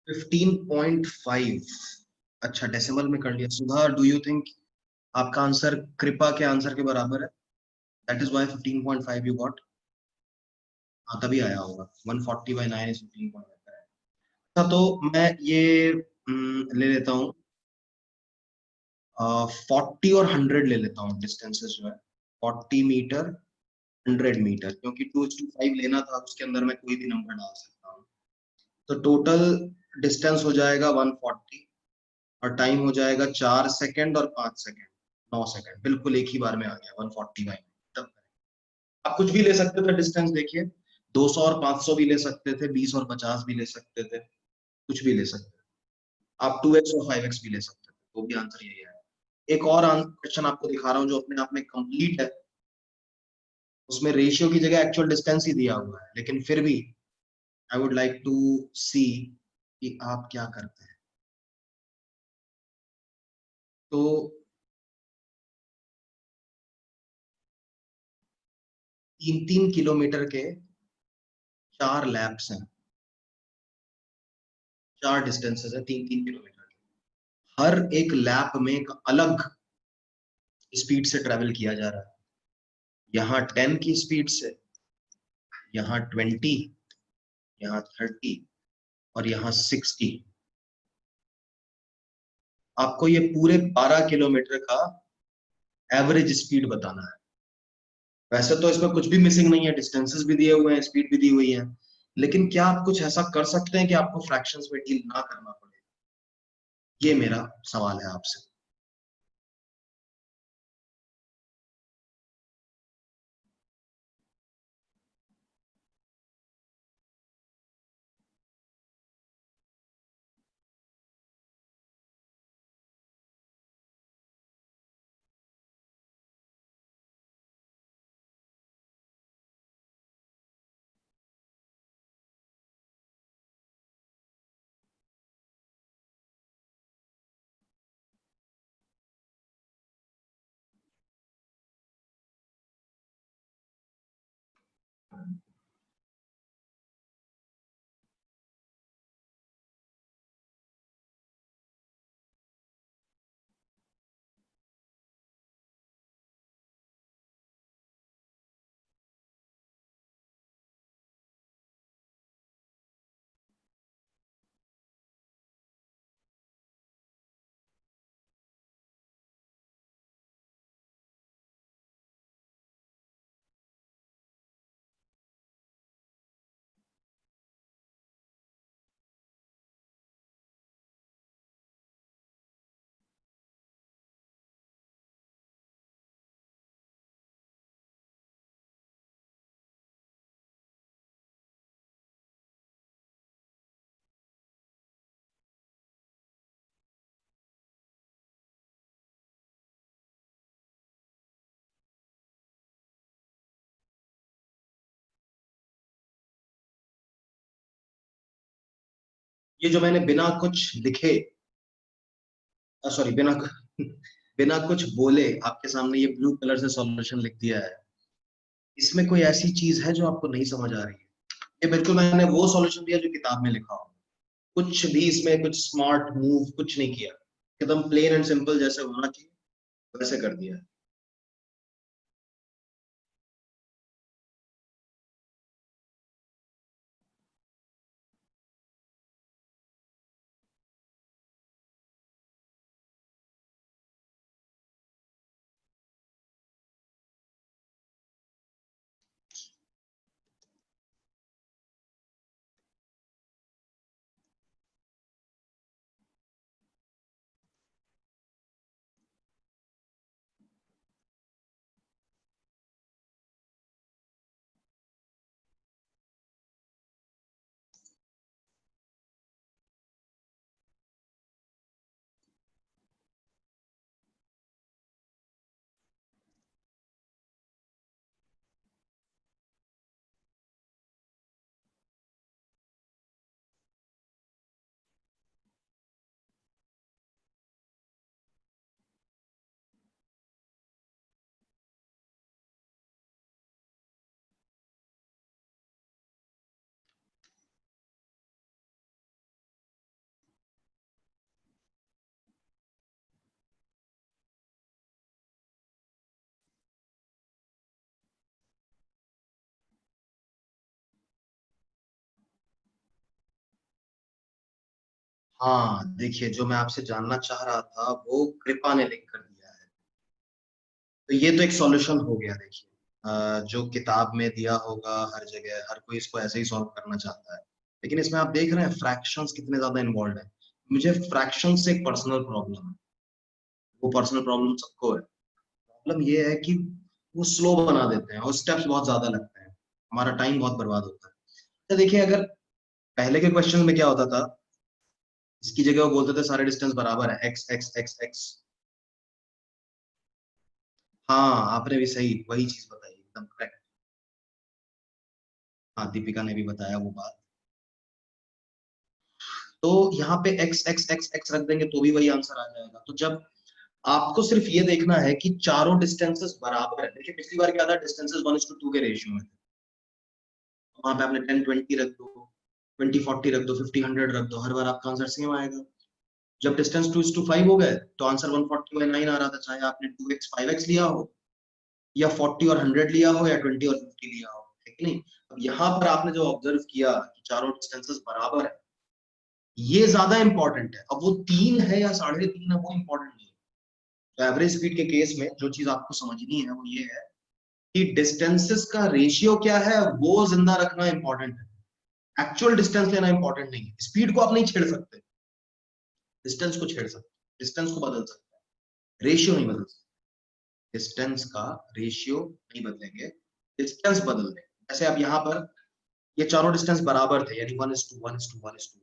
15.5। अच्छा, डेसिमल में कर लिया। सुधा, डू यू थिंक आपका आंसर कृपा के आंसर के बराबर है? That is why 15.5 you got. हाँ, तभी आया होगा। 140/9 इज 15.5। अच्छा, तो मैं ये ले लेता हूँ, 40 और 100 ले लेता हूँ, डिस्टेंसेस जो है, 40 मीटर, 100 मीटर, क्योंकि 2:5 लेना था, उसके अंदर मैं कोई भी नंबर डाल सकता हूँ। तो टोटल डिस्टेंस हो जाएगा 140, और टाइम हो जाएगा 4 सेकंड और 5 सेकंड, 9 सेकंड, बिल्कुल एक ही बार में आ गया 140/9। तब आप कुछ भी ले सकते थे डिस्टेंस, देखिए 200 और 500 भी ले सकते थे, 20 और 50 भी ले सकते थे, कुछ भी ले सकते थे, आप 2x और 5x भी ले सकते थे, तो भी आंसर यही है। एक और क्वेश्चन आपको दिखा रहा हूँ जो अपने आप में कंप्लीट है, उसमें रेशियो की जगह एक्चुअल डिस्टेंस ही दिया हुआ है, लेकिन फिर भी आई वुड लाइक टू सी कि आप क्या करते हैं। तो 3-3 किलोमीटर के 4 लैप्स हैं, 4 डिस्टेंसेस है 3-3 किलोमीटर। हर एक लैप में एक अलग स्पीड से ट्रेवल किया जा रहा है। यहाँ 10 की स्पीड से, यहाँ 20, यहाँ 30, और यहाँ 60। आपको ये पूरे 12 किलोमीटर का एवरेज स्पीड बताना है। वैसे तो इसमें कुछ भी मिसिंग नहीं है, डिस्टेंसेस भी दिए हुए हैं, स्पीड भी दी हुई है, लेकिन क्या आप कुछ ऐसा कर सकते हैं कि आपको फ्रैक्शंस में डील ना करना पड़े? ये मेरा सवाल है आपसे। ये जो मैंने बिना कुछ लिखे, सॉरी, बिना कुछ बोले आपके सामने ये ब्लू कलर से सॉल्यूशन लिख दिया है, इसमें कोई ऐसी चीज है जो आपको नहीं समझ आ रही है? ये बिल्कुल मैंने वो सॉल्यूशन दिया जो किताब में लिखा हो, कुछ भी इसमें कुछ स्मार्ट मूव कुछ नहीं किया, एकदम प्लेन एंड सिंपल जैसे होना चाहिए वैसे कर दिया है। हाँ देखिए, जो मैं आपसे जानना चाह रहा था वो कृपा ने लिख कर दिया है। तो ये तो एक सॉल्यूशन हो गया। देखिए, जो किताब में दिया होगा हर जगह, हर कोई इसको ऐसे ही सॉल्व करना चाहता है, लेकिन इसमें आप देख रहे हैं फ्रैक्शंस कितने ज्यादा इन्वॉल्व है। मुझे फ्रैक्शन से एक पर्सनल प्रॉब्लम है, वो पर्सनल प्रॉब्लम सबको है। प्रॉब्लम ये है कि वो स्लो बना देते हैं और स्टेप्स बहुत ज्यादा लगते हैं, हमारा टाइम बहुत बर्बाद होता है। तो देखिए, अगर पहले के क्वेश्चन में क्या होता था, इसकी जगह वो बोलते थे सारे डिस्टेंस बराबर है, एक्स एक्स एक्स एक्स। हाँ, आपने भी सही वही चीज बताई, एकदम करेक्ट। हाँ, दीपिका ने भी बताया वो बात। तो यहाँ पे एक्स एक्स एक्स एक्स रख देंगे तो भी वही आंसर आ जाएगा। तो जब आपको सिर्फ ये देखना है कि चारों डिस्टेंसेस बराबर है, देखिए पिछली बार क्या था, डिस्टेंसेस 1:2 के रेशियो में थे, वहां पे आपने 10-20 रख दो, 20-40 रख दो, 50-100 रख दो, हर बार आपका आंसर सेम आएगा। जब डिस्टेंस 2:5 हो गए तो आंसर 140/9 आ रहा था, चाहे आपने 2x 5x लिया हो, या 40 और 100 लिया हो, या 20 और 50 लिया हो, है कि नहीं? अब यहाँ पर आपने जो ऑब्जर्व किया कि चारों डिस्टेंसेस बराबर है, ये ज्यादा इंपॉर्टेंट है। अब वो 3 है या 3.5 है वो इंपॉर्टेंट नहीं है। तो एवरेज स्पीड के केस में जो चीज आपको समझनी है वो ये है कि डिस्टेंसेस का रेशियो क्या है वो जिंदा रखना इंपॉर्टेंट है। एक्चुअल डिस्टेंस लेना इंपॉर्टेंट नहीं है। स्पीड को आप नहीं छेड़ सकते, डिस्टेंस को छेड़ सकते, डिस्टेंस को बदल सकते हैं, रेशियो नहीं बदल सकते। डिस्टेंस का रेशियो नहीं बदलेंगे, डिस्टेंस बदल देंगे। जैसे अब यहाँ पर ये चारों डिस्टेंस बराबर थे, यानी 1:1:1:1:1।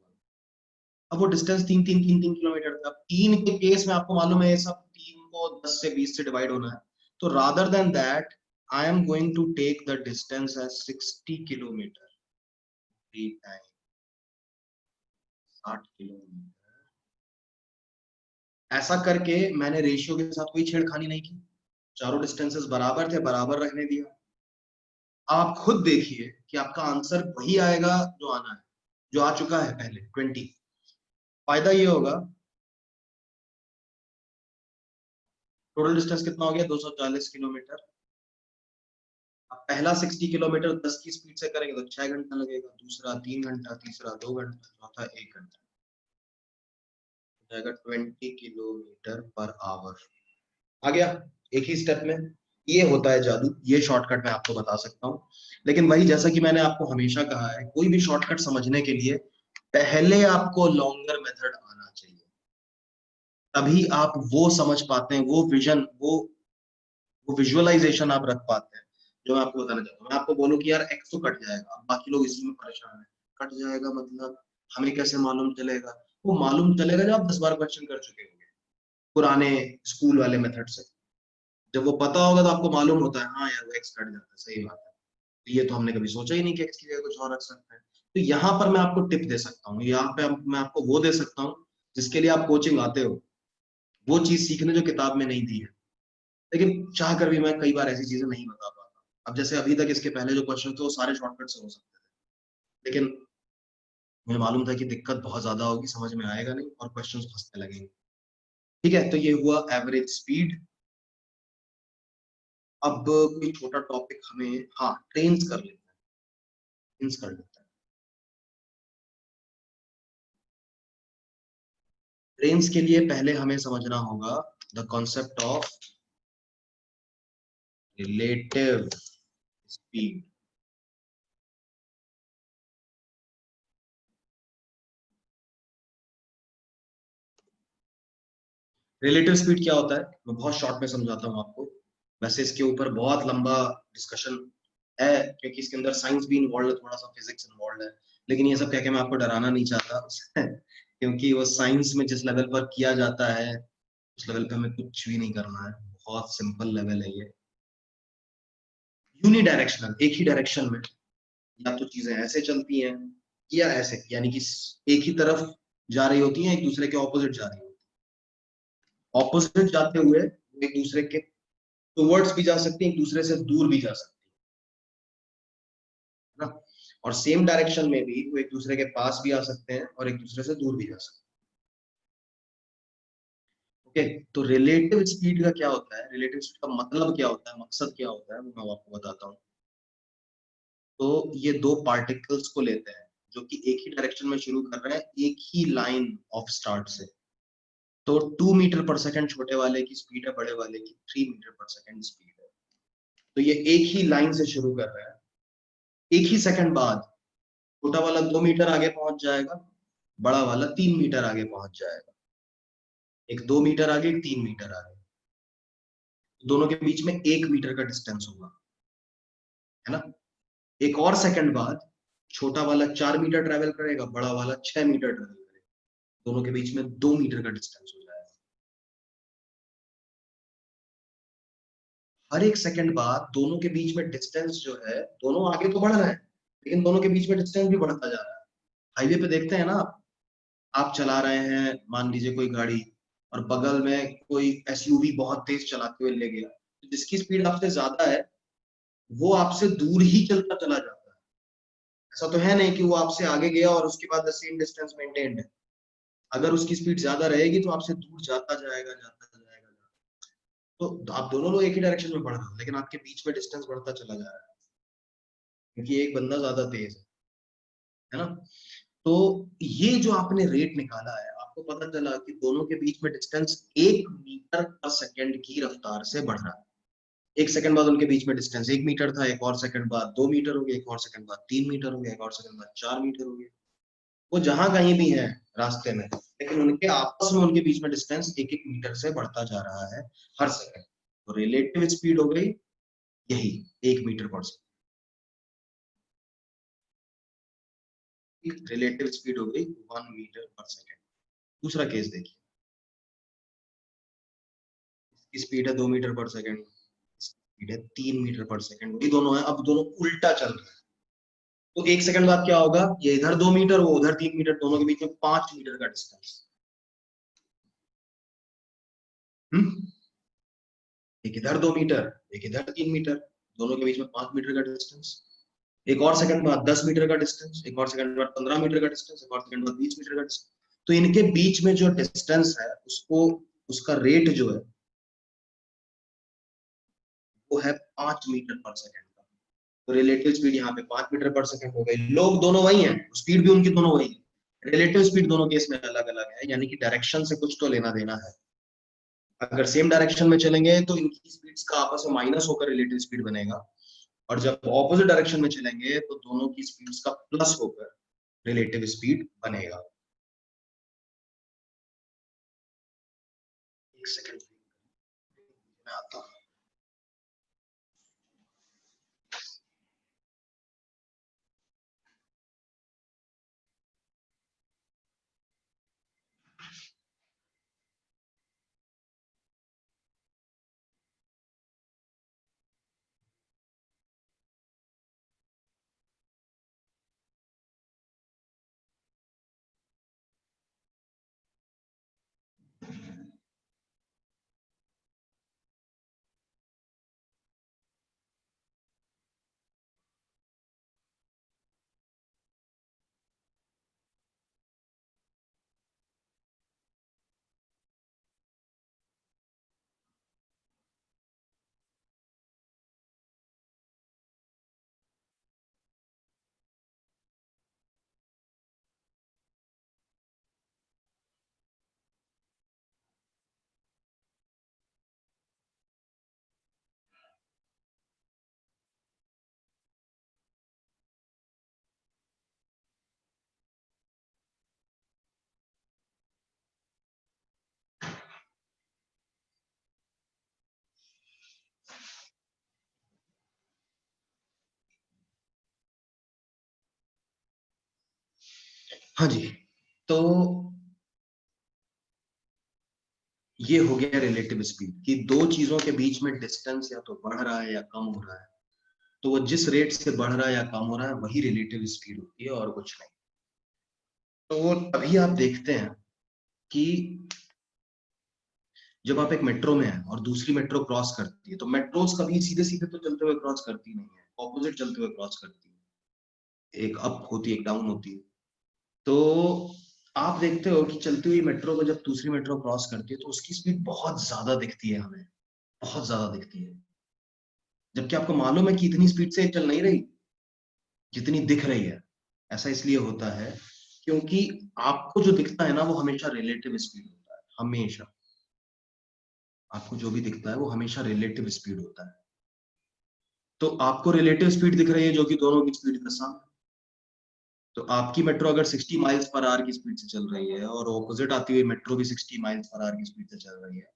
अब वो डिस्टेंस 3 3 3 3 किलोमीटर था। 3 के केस में आपको मालूम है ये सब 3 को 10 से 20 से डिवाइड होना है। तो rather than that I am going to take the distance as 60 kilometre. 3 time 60 kilometre. ऐसा करके मैंने रेशियो के साथ कोई छेड़खानी नहीं की, चारों डिस्टेंसेस बराबर थे, बराबर रखने दिया। आप खुद देखिए कि आपका आंसर वही आएगा जो आना है, जो आ चुका है पहले 20। फायदा ये होगा, टोटल डिस्टेंस कितना हो गया 240 किलोमीटर। अब पहला 60 किलोमीटर 10 की स्पीड से करेंगे तो 6 घंटा लगेगा, दूसरा 3 घंटा, तीसरा 2 घंटा, चौथा 1 घंटा। हो जाएगा 20 किलोमीटर पर आवर। आ गया एक ही स्टेप में। ये होता है जादू, ये शॉर्टकट मैं आपको बता सकता हूँ। लेकिन वही, जैसा कि मैंने आपको हमेशा कहा है, कोई भी शॉर्टकट समझने के लिए पहले आपको लॉन्गर मेथड आना चाहिए, तभी आप वो समझ पाते हैं, वो विजन, वो विजुअलाइजेशन आप रख पाते हैं जो मैं आपको बताना चाहता हूँ। मैं आपको बोलूं कि यार एक्स तो कट जाएगा, बाकी लोग इसी में परेशान है। कट जाएगा मतलब हमें कैसे मालूम चलेगा? वो मालूम चलेगा जब आप 10 बार क्वेश्चन कर चुके होंगे पुराने स्कूल वाले मेथड से। जब वो पता होगा तो आपको मालूम होता है हाँ यार वो एक्स कट जाता है, सही बात है। तो ये तो हमने कभी सोचा ही नहीं कि एक्स की जगह कुछ और रख सकते हैं। तो यहाँ पर मैं आपको टिप दे सकता हूँ, यहाँ पे मैं आपको वो दे सकता हूँ जिसके लिए आप कोचिंग आते हो, वो चीज सीखने जो किताब में नहीं दी है। लेकिन चाह कर भी मैं कई बार ऐसी चीजें नहीं बता पाता। अब जैसे अभी तक इसके पहले जो क्वेश्चन थे वो सारे शॉर्टकट से हो सकते थे, लेकिन मुझे मालूम था कि दिक्कत बहुत ज्यादा होगी, समझ में आएगा नहीं और क्वेश्चंस फंसने लगेंगे। ठीक है, तो ये हुआ एवरेज स्पीड। अब कोई छोटा टॉपिक हमें, हाँ ट्रेन्स कर लेते हैं, ट्रेन्स कर लेते हैं। ट्रेन्स के लिए पहले हमें समझना होगा the concept of relative speed. Relative speed क्या होता है मैं बहुत शॉर्ट में समझाता हूँ आपको। वैसे इसके ऊपर बहुत लंबा डिस्कशन है, क्योंकि इसके अंदर साइंस भी इन्वॉल्व है, थोड़ा सा फिजिक्स इन्वॉल्व है। लेकिन ये सब कह के मैं आपको डराना नहीं चाहता क्योंकि वो साइंस में जिस लेवल पर किया जाता है उस लेवल पे हमें कुछ भी नहीं करना है। बहुत सिंपल लेवल है ये। यूनी डायरेक्शनल, एक ही डायरेक्शन में या तो चीजें ऐसे चलती हैं या ऐसे, यानी कि एक ही तरफ जा रही होती हैं, एक दूसरे के ऑपोजिट जा रही होती है। ऑपोजिट जाते हुए वो एक दूसरे के टुवर्ड्स भी जा सकती है, एक दूसरे से दूर भी जा सकती है ना। और सेम डायरेक्शन में भी वो एक दूसरे के पास भी आ सकते हैं और एक दूसरे से दूर भी जा सकते हैं। ओके, तो रिलेटिव स्पीड का क्या होता है, रिलेटिव स्पीड का मतलब क्या होता है, मकसद क्या होता है, वो मैं आपको बताता हूँ। तो ये दो पार्टिकल्स को लेते हैं जो कि एक ही डायरेक्शन में शुरू कर रहे हैं, एक ही लाइन ऑफ स्टार्ट से। तो 2 मीटर पर सेकेंड छोटे वाले की स्पीड है, बड़े वाले की 3 मीटर पर सेकेंड स्पीड है। तो ये एक ही लाइन से शुरू कर रहा है। एक ही सेकंड बाद छोटा वाला 2 मीटर आगे पहुंच जाएगा, बड़ा वाला 3 मीटर आगे पहुंच जाएगा। एक 2 मीटर आगे, एक 3 मीटर आगे, दोनों के बीच में 1 मीटर का डिस्टेंस होगा, है ना। एक और सेकंड बाद छोटा वाला 4 मीटर ट्रेवल करेगा, बड़ा वाला 6 मीटर ट्रेवल करेगा, दोनों के बीच में 2 मीटर का डिस्टेंस हो जाएगा। हर एक सेकंड बाद दोनों के बीच में डिस्टेंस जो है, दोनों आगे तो बढ़ रहे हैं लेकिन दोनों के बीच में डिस्टेंस भी बढ़ता जा रहा है। हाईवे पे देखते हैं ना आप चला रहे हैं, मान लीजिए कोई गाड़ी, और बगल में कोई एसयूवी बहुत तेज चलाते हुए ले गया, तो जिसकी स्पीड आपसे ज्यादा है वो आपसे दूर ही चलता चला जाता है। ऐसा तो है नहीं कि वो आपसे आगे गया और उसके बाद सेम डिस्टेंस मेंटेन्ड है। अगर उसकी स्पीड ज्यादा रहेगी तो आपसे दूर जाता जाएगा, जाता जाएगा। तो आप दोनों लोग एक ही डायरेक्शन में बढ़ रहे हो लेकिन आपके बीच में डिस्टेंस बढ़ता चला जा रहा है, क्योंकि एक बंदा ज्यादा तेज है ना। तो ये जो आपने रेट निकाला है, आपको पता चला कि दोनों के बीच में डिस्टेंस 1 मीटर पर सेकंड की रफ्तार से बढ़ रहा है। 1 सेकंड बाद उनके बीच में डिस्टेंस 1 मीटर था, एक और सेकंड बाद 2 मीटर हो गया, एक और सेकंड बाद 3 मीटर हो गया, एक और सेकंड बाद 4 मीटर हो गया। वो जहां कहीं भी है रास्ते में, लेकिन उनके आपस में उनके बीच में डिस्टेंस 1 1 मीटर से बढ़ता जा रहा है हर सेकंड। तो रिलेटिव स्पीड हो गई यही 1 मीटर पर सेकंड। रिलेटिव स्पीड हो गई 1 मीटर पर सेकंड। दूसरा केस देखिए, इसकी स्पीड है 2 मीटर पर सेकंड, स्पीड है 3 मीटर पर सेकंड, ये दोनों है, अब दोनों उल्टा चल रहे हैं। तो 1 सेकंड बाद क्या होगा, ये इधर 2 मीटर, वो उधर 3 मीटर, दोनों के बीच में 5 मीटर का डिस्टेंस। एक इधर 2 मीटर, एक इधर 3 मीटर, दोनों के बीच में 5 मीटर का डिस्टेंस। एक और सेकंड बाद 10 मीटर का डिस्टेंस, एक और सेकंड बाद 15 मीटर का डिस्टेंस, एक और सेकंड बाद 20 मीटर का डिस्टेंस। तो इनके बीच में जो डिस्टेंस है उसको, उसका रेट जो है वो है 5 मीटर पर सेकंड का। तो रिलेटिव स्पीड यहाँ पे 5 मीटर पर सेकंड हो गई। लोग दोनों वही हैं, स्पीड भी उनकी दोनों वही है, रिलेटिव स्पीड दोनों केस में अलग अलग है, यानी कि डायरेक्शन से कुछ तो लेना देना है। अगर सेम डायरेक्शन में चलेंगे तो इनकी स्पीड्स का आपस में माइनस होकर रिलेटिव स्पीड बनेगा, और जब ऑपोजिट डायरेक्शन में चलेंगे तो दोनों की स्पीड्स का प्लस होकर रिलेटिव स्पीड बनेगा। एक सेकंड में आता हूँ। हाँ जी, तो ये हो गया रिलेटिव स्पीड कि दो चीजों के बीच में डिस्टेंस या तो बढ़ रहा है या कम हो रहा है, तो वो जिस रेट से बढ़ रहा है या कम हो रहा है वही रिलेटिव स्पीड होती है और कुछ नहीं। तो वो तभी आप देखते हैं कि जब आप एक मेट्रो में हैं और दूसरी मेट्रो क्रॉस करती है, तो मेट्रोस कभी सीधे सीधे तो चलते हुए क्रॉस करती नहीं है, ऑपोजिट चलते हुए क्रॉस करती है, एक अप होती है एक डाउन होती है। तो आप देखते हो कि चलती हुई मेट्रो को जब दूसरी मेट्रो क्रॉस करती है तो उसकी स्पीड बहुत ज्यादा दिखती है हमें, बहुत ज्यादा दिखती है, जबकि आपको मालूम है कि इतनी स्पीड से चल नहीं रही जितनी दिख रही है। ऐसा इसलिए होता है क्योंकि आपको जो दिखता है ना वो हमेशा रिलेटिव स्पीड होता है, हमेशा। आपको जो भी दिखता है वो हमेशा रिलेटिव स्पीड होता है। तो आपको रिलेटिव स्पीड दिख रही है जो कि दोनों की स्पीड का सम। तो आपकी मेट्रो अगर 60 माइल्स पर आवर की स्पीड से चल रही है और ऑपोजिट आती हुई मेट्रो भी 60 माइल्स पर आवर की स्पीड से चल रही है,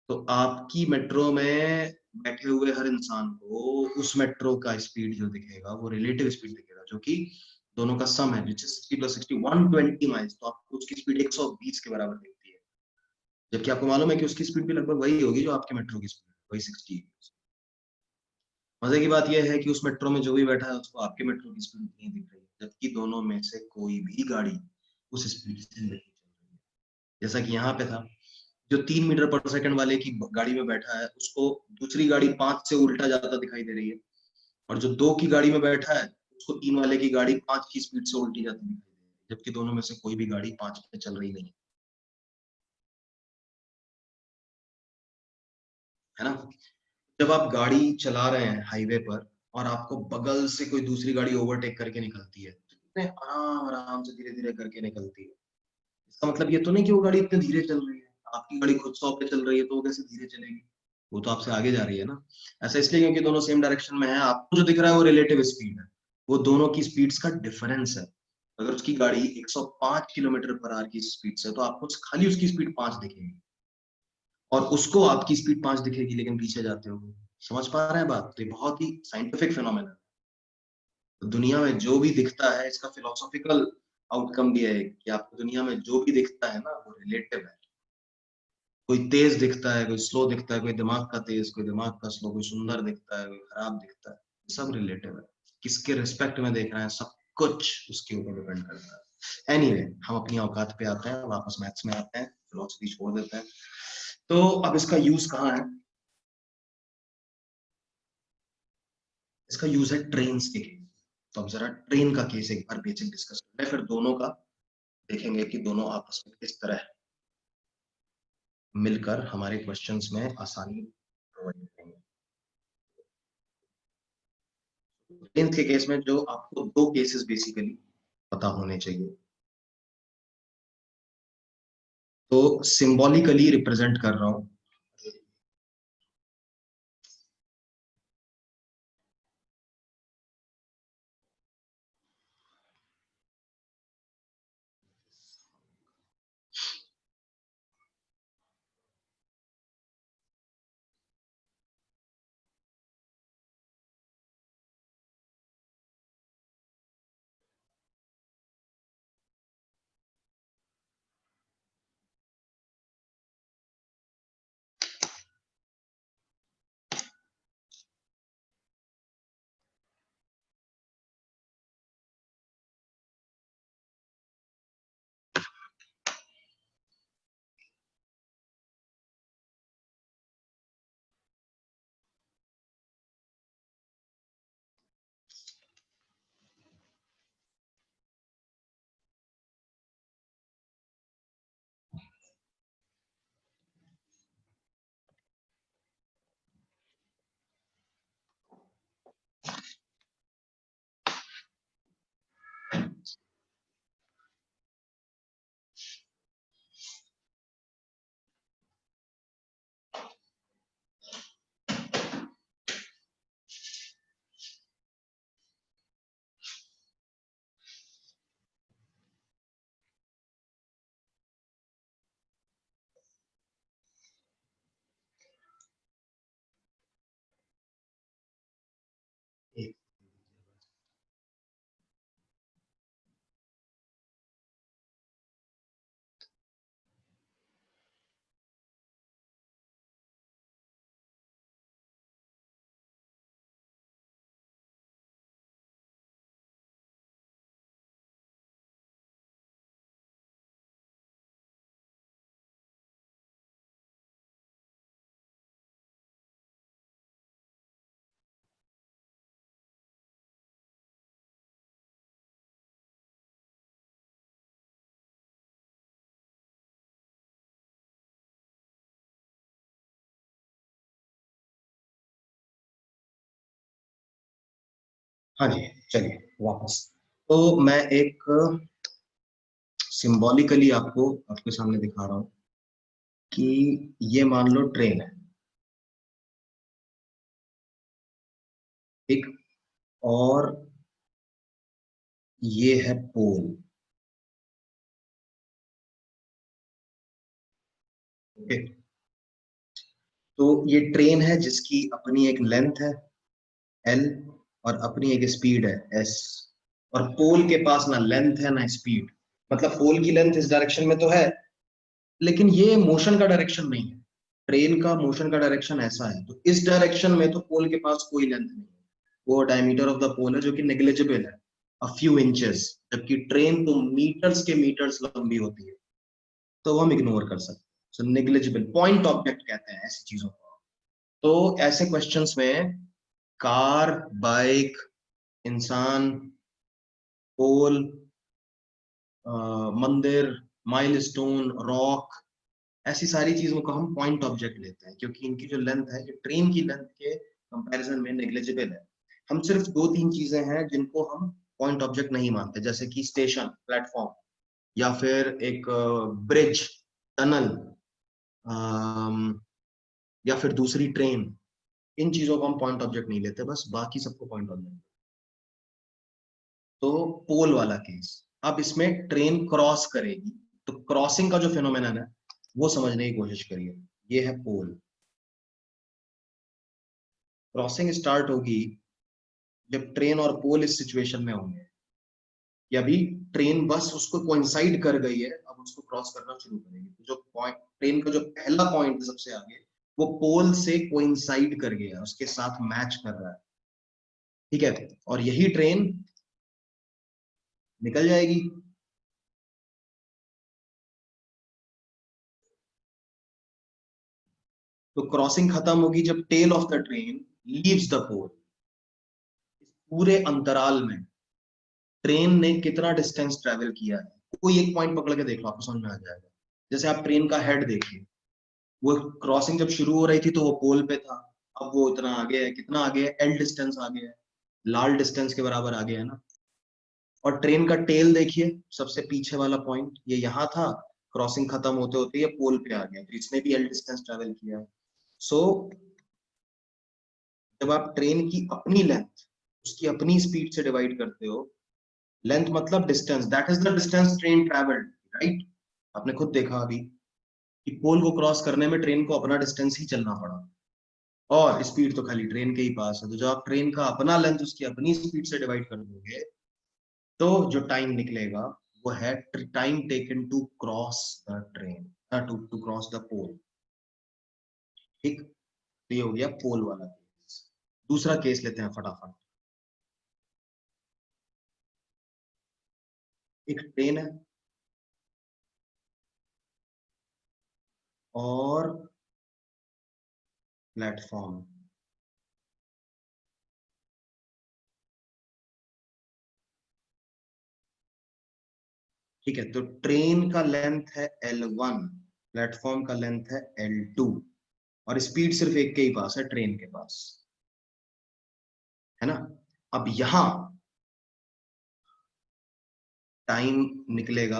तो आपकी मेट्रो में बैठे हुए हर इंसान को उस मेट्रो का स्पीड जो दिखेगा वो रिलेटिव स्पीड दिखेगा, जो कि दोनों का सम है, which is 60 plus 60 120 माइल्स। तो आपको उसकी स्पीड 120 के बराबर दिखती है, जबकि आपको मालूम है कि उसकी स्पीड भी लगभग वही होगी जो आपके मेट्रो की स्पीड, वही 60। मजे की बात यह है कि उस मेट्रो में जो भी बैठा है उसको आपके मेट्रो की स्पीड नहीं दिख रही, जबकि दोनों में से कोई भी गाड़ी उस स्पीड से नहीं चल रही है। जैसा कि यहाँ पे था, जो 3 मीटर पर सेकंड वाले की गाड़ी में बैठा है उसको दूसरी गाड़ी 5 से उल्टा जाता दिखाई दे रही है, और जो 2 की गाड़ी में बैठा है उसको 3 वाले की गाड़ी 5 की स्पीड से उल्टी जाती दिखाई दे रही है, जबकि दोनों में से कोई भी गाड़ी 5 पे चल रही नहीं है ना। जब आप गाड़ी चला रहे हैं हाईवे पर और आपको बगल से कोई दूसरी गाड़ी ओवरटेक करके निकलती है, कितने आराम आराम से धीरे धीरे करके निकलती है। इसका मतलब ये तो नहीं कि वो गाड़ी इतने धीरे चल रही है, आपकी गाड़ी खुद 100 पे चल रही है तो वो कैसे धीरे चलेगी, वो तो आपसे आगे जा रही है ना। ऐसा इसलिए क्योंकि दोनों सेम डायरेक्शन में है, आपको जो दिख रहा है वो रिलेटिव स्पीड है, वो दोनों की स्पीड्स का डिफरेंस है। अगर उसकी गाड़ी 105 किलोमीटर पर आवर की स्पीड से, तो आपको खाली उसकी स्पीड 5 दिखेगी और उसको आपकी स्पीड 5 दिखेगी, लेकिन पीछे जाते हो। समझ पा रहे हैं बात? तो ये बहुत ही साइंटिफिक फिनोमेना है। तो दुनिया में जो भी दिखता है, इसका फिलोसॉफिकल आउटकम भी है कि आपको दुनिया में जो भी दिखता है ना, वो रिलेटिव है। कोई तेज दिखता है, कोई स्लो दिखता है, कोई दिमाग का तेज, कोई दिमाग का स्लो, कोई सुंदर दिखता है, कोई खराब दिखता है, सब रिलेटिव है। किसके रिस्पेक्ट में देख रहे हैं, सब कुछ उसके ऊपर डिपेंड करता है। एनीवे, हम अपनी औकात पे आते हैं, वापस मैथ्स में आते हैं, फिलोसफी छोड़ देते हैं। तो अब इसका यूज कहाँ है? इसका यूज है ट्रेन के केस। तो अब जरा ट्रेन का केस एक बार बेसिक डिस्कस करते हैं, फिर दोनों का देखेंगे कि दोनों आपस में किस तरह मिलकर हमारे क्वेश्चंस में आसानी प्रोवाइड करेंगे। टेंथ के केस में जो आपको दो केसेस बेसिकली पता होने चाहिए, तो सिंबॉलिकली रिप्रेजेंट कर रहा हूं। हाँ जी, चलिए वापस। तो मैं एक सिंबॉलिकली आपको आपके सामने दिखा रहा हूं कि ये मान लो ट्रेन है, ठीक, और ये है पोल। ओके, तो ये ट्रेन है जिसकी अपनी एक लेंथ है एल और अपनी एक स्पीड है एस, और पोल के पास ना लेंथ है ना स्पीड। मतलब पोल की लेंथ इस डायरेक्शन में तो है, लेकिन ये मोशन का डायरेक्शन नहीं है। ट्रेन का मोशन का डायरेक्शन ऐसा है, तो इस डायरेक्शन में तो पोल के पास कोई लेंथ नहीं है, वो डायमीटर ऑफ द पोल है जो कि नेग्लिजिबल है, अ फ्यू इंचेस, जबकि ट्रेन तो मीटर्स के मीटर्स लंबी होती है, तो वो हम इग्नोर कर सकते हैं। सो नेग्लिजिबल पॉइंट ऑब्जेक्ट कहते हैं ऐसी चीजों को। तो ऐसे क्वेश्चंस में कार, बाइक, इंसान, पोल, मंदिर, माइलस्टोन, रॉक, ऐसी सारी चीजों को हम पॉइंट ऑब्जेक्ट लेते हैं, क्योंकि इनकी जो लेंथ है ये ट्रेन की लेंथ के कंपैरिजन में नेग्लिजिबल है। हम सिर्फ दो तीन चीजें हैं जिनको हम पॉइंट ऑब्जेक्ट नहीं मानते, जैसे कि स्टेशन, प्लेटफॉर्म, या फिर एक ब्रिज, टनल, या फिर दूसरी ट्रेन, इन चीजों को हम पॉइंट ऑब्जेक्ट नहीं लेते, बस बाकी सबको पॉइंट ऑब्जेक्ट। तो पोल वाला केस, अब इसमें ट्रेन क्रॉस करेगी, तो क्रॉसिंग का जो फिनोमेनन है वो समझने की कोशिश करिए। ये है पोल। क्रॉसिंग स्टार्ट होगी जब ट्रेन और पोल इस सिचुएशन में होंगे कि अभी ट्रेन बस उसको कोइंसाइड कर गई है, अब उसको क्रॉस करना शुरू करेगी। तो जो पॉइंट, ट्रेन का जो पहला पॉइंट है सबसे आगे, वो पोल से कोइंसाइड कर गया, उसके साथ मैच कर रहा है, ठीक है, और यही ट्रेन निकल जाएगी। तो क्रॉसिंग खत्म होगी जब tail of the train leaves the pole. इस पूरे अंतराल में ट्रेन ने कितना डिस्टेंस ट्रेवल किया है, कोई एक पॉइंट पकड़ के देख लो, आपको समझ में आ जाएगा। जैसे आप ट्रेन का हेड देखिए, वो क्रॉसिंग जब शुरू हो रही थी तो वो पोल पे था, अब वो इतना आगे है, कितना आगे है, एल डिस्टेंस आगे है, लाल डिस्टेंस के बराबर आगे है ना। और ट्रेन का टेल देखिए, सबसे पीछे वाला पॉइंट, ये यहाँ था, क्रॉसिंग खत्म होते होते ये पोल पे आ गया, तो इसने भी एल डिस्टेंस ट्रेवल किया है। सो जब आप ट्रेन की अपनी लेंथ उसकी अपनी स्पीड से डिवाइड करते हो, लेंथ मतलब distance, that is the distance train travelled, right. आपने खुद देखा अभी कि पोल को क्रॉस करने में ट्रेन को अपना डिस्टेंस ही चलना पड़ा, और स्पीड तो खाली ट्रेन के ही पास है। तो जब आप ट्रेन का अपना लेंथ उसकी अपनी स्पीड से डिवाइड कर दोगे, तो जो टाइम निकलेगा वो है time taken to cross the train, to cross the pole, ठीक। तो ये हो गया पोल वाला केस। दूसरा केस लेते हैं फटाफट। एक ट्रेन है और प्लेटफॉर्म, ठीक है। तो ट्रेन का लेंथ है L1, प्लेटफॉर्म का लेंथ है L2, और स्पीड सिर्फ एक के ही पास है, ट्रेन के पास, है ना। अब यहां टाइम निकलेगा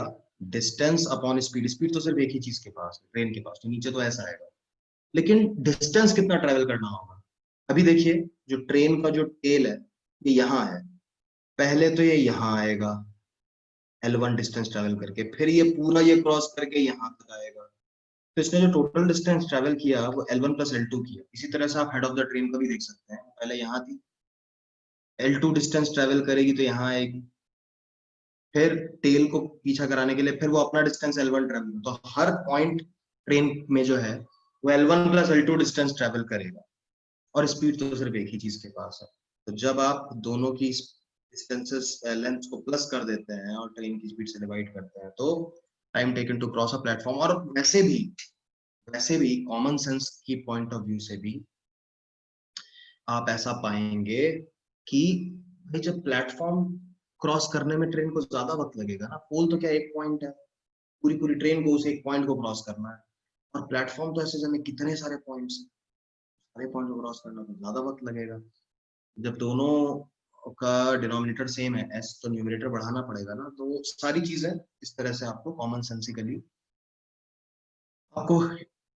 डिस्टेंस अपॉन स्पीड। स्पीड तो सिर्फ एक ही चीज के पास है, ट्रेन के पास, तो नीचे तो ऐसा आएगा, लेकिन डिस्टेंस कितना ट्रेवल करना होगा। अभी देखिए, जो ट्रेन का जो टेल है ये यहाँ है, पहले तो ये यहाँ आएगा L1 डिस्टेंस ट्रेवल करके, फिर ये पूरा ये क्रॉस करके यहाँ तक आएगा। तो इसने जो टोटल डिस्टेंस ट्रेवल किया वो L1 प्लस L2 किया। इसी तरह से आप हेड ऑफ द ट्रेन का भी देख सकते हैं, पहले यहाँ थी, L2 डिस्टेंस ट्रेवल करेगी तो यहाँ आएगी, फिर टेल को पीछा कराने के लिए फिर वो अपना डिस्टेंस L1 ट्रेवल, तो हर पॉइंट ट्रेन में जो है वो L1 plus L2 distance travel करेगा, और स्पीड तो सिर्फ एक ही चीज के पास है। तो जब आप दोनों की डिस्टेंसेस लेंथ को प्लस कर देते हैं और ट्रेन की स्पीड से डिवाइड करते हैं, तो time taken to cross a platform. और वैसे भी कॉमन सेंस की पॉइंट ऑफ व्यू से भी आप ऐसा पाएंगे कि भाई जब प्लेटफॉर्म क्रॉस करने में ट्रेन को ज्यादा वक्त लगेगा ना, पोल तो क्या एक पॉइंट है, पूरी पूरी ट्रेन को उस एक पॉइंट को क्रॉस करना है, और प्लेटफॉर्म तो ऐसे जाने कितने सारे पॉइंट्स, सारे पॉइंट को क्रॉस करना तो ज्यादा वक्त लगेगा। जब दोनों का डिनोमिनेटर सेम है एस, तो न्यूमरेटर बढ़ाना पड़ेगा ना। तो सारी चीजें इस तरह से आपको कॉमन सेंसिकली आपको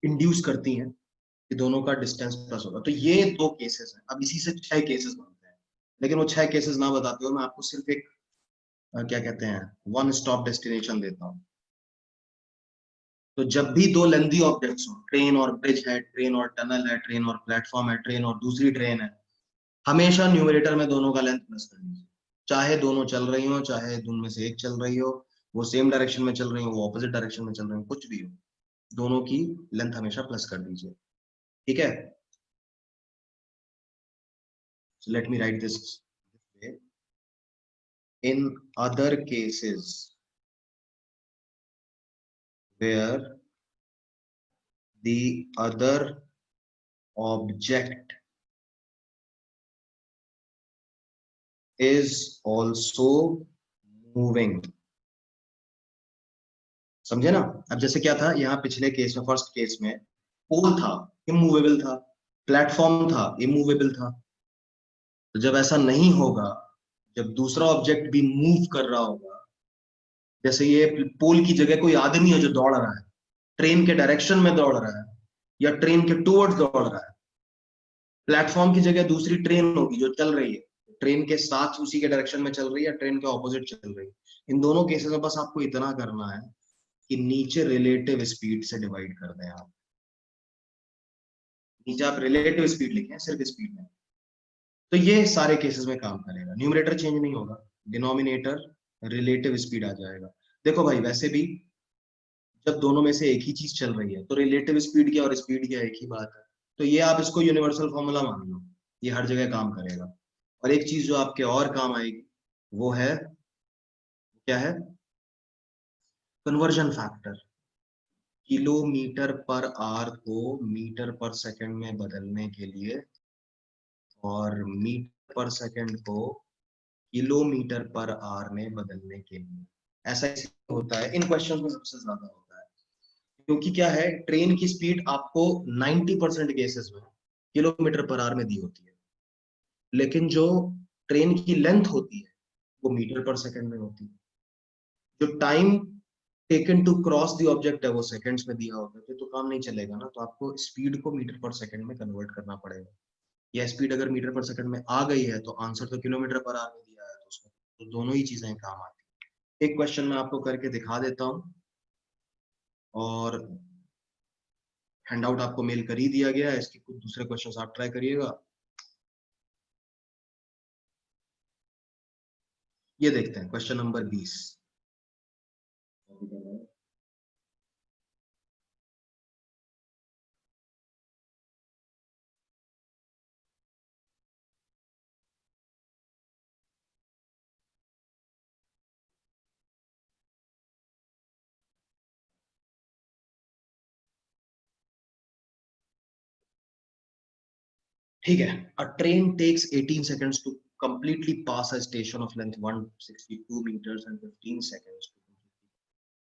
इंड्यूस करती हैं कि दोनों का डिस्टेंस प्लस होगा। तो ये दो केसेस हैं, अब इसी से 6 केसेस बनते हैं, लेकिन वो 6 केसेस ना बताते हुए मैं आपको सिर्फ एक क्या कहते हैं, वन स्टॉप डेस्टिनेशन देता हूँ। तो जब भी दो लेंदी ऑब्जेक्ट्स हो, ट्रेन और ब्रिज है, ट्रेन और टनल है, ट्रेन और प्लेटफॉर्म है, ट्रेन और दूसरी ट्रेन है, हमेशा न्यूमरेटर में दोनों का लेंथ प्लस कर लीजिए। चाहे दोनों चल रही हो, चाहे उनमें से एक चल रही हो, वो सेम डायरेक्शन में चल रही हो, वो ऑपोजिट डायरेक्शन में चल रही हो, कुछ भी हो, दोनों की लेंथ हमेशा प्लस कर दीजिए, ठीक है। So let me write this way. In other cases where the other object is also moving, समझे ना। अब जैसे क्या था यहाँ पिछले केस में, फर्स्ट केस में पोल था, इमूवेबल था, प्लेटफॉर्म था, इमूवेबल था। तो जब ऐसा नहीं होगा, जब दूसरा ऑब्जेक्ट भी मूव कर रहा होगा, जैसे ये पोल की जगह कोई आदमी है जो दौड़ रहा है, ट्रेन के डायरेक्शन में दौड़ रहा है या ट्रेन के टुवर्ड्स दौड़ रहा है, प्लेटफॉर्म की जगह दूसरी ट्रेन होगी जो चल रही है, ट्रेन के साथ उसी के डायरेक्शन में चल रही है, ट्रेन के ऑपोजिट चल रही है। इन दोनों केसेस में बस आपको इतना करना है कि नीचे रिलेटिव स्पीड से डिवाइड कर दें आप। नीचे आप रिलेटिव स्पीड लिखे हैं सिर्फ स्पीड में, तो ये सारे केसेस में काम करेगा, न्यूमरेटर चेंज नहीं होगा, डिनोमिनेटर रिलेटिव स्पीड आ जाएगा। देखो भाई वैसे भी जब दोनों में से एक ही चीज चल रही है तो रिलेटिव स्पीड क्या और स्पीड क्या एक ही बात है, तो ये आप इसको यूनिवर्सल फॉर्मूला मान लो, ये हर जगह काम करेगा। और एक चीज जो आपके और काम आएगी वो है, क्या है, conversion factor. Kilometre per our को मीटर पर सेकंड में बदलने के लिए और मीटर पर सेकंड को किलोमीटर पर आवर में बदलने के लिए, ऐसा इसलिए होता है इन क्वेश्चंस में सबसे ज्यादा होता है, क्योंकि क्या है, ट्रेन की स्पीड आपको 90% केसेस में किलोमीटर पर आवर में दी होती है, लेकिन जो ट्रेन की लेंथ होती है वो मीटर पर सेकंड में होती है। जो time taken to cross the object है वो सेकंड्स में दिया होगा, तो काम नहीं चलेगा ना, तो आपको स्पीड को मीटर पर सेकंड में कन्वर्ट करना पड़ेगा। या स्पीड अगर मीटर पर सेकंड में आ गई है तो आंसर तो किलोमीटर पर आवर में दिया है, तो उसमें तो दोनों ही चीजें काम आती है। एक क्वेश्चन मैं आपको करके दिखा देता हूँ, और हैंडआउट आपको मेल कर ही दिया गया है, इसके कुछ दूसरे क्वेश्चंस आप ट्राई करिएगा। ये देखते हैं क्वेश्चन नंबर 20। ठीक है, a train takes 18 seconds to completely pass a station of length 162 meters and 15 seconds to complete।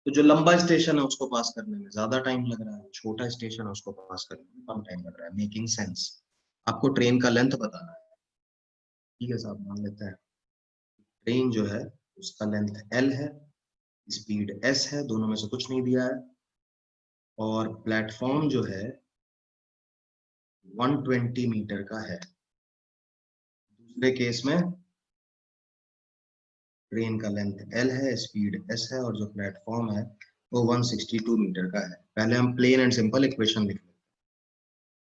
तो जो लंबा स्टेशन है उसको पास करने में ज्यादा टाइम लग रहा है, छोटा स्टेशन है उसको पास करने में कम टाइम लग रहा है, मेकिंग सेंस। आपको ट्रेन का लेंथ बताना है, ठीक है साहब, मान लेते हैं ट्रेन जो है उसका लेंथ L है, स्पीड S है, दोनों में से कुछ नहीं दिया है, और प्लेटफॉर्म जो है 120 मीटर का है। दूसरे केस में ट्रेन का लेंथ L है, स्पीड S है, और जो प्लेटफॉर्म है वो 162 मीटर का है। पहले हम प्लेन एंड सिंपल इक्वेशन लिख लेते हैं।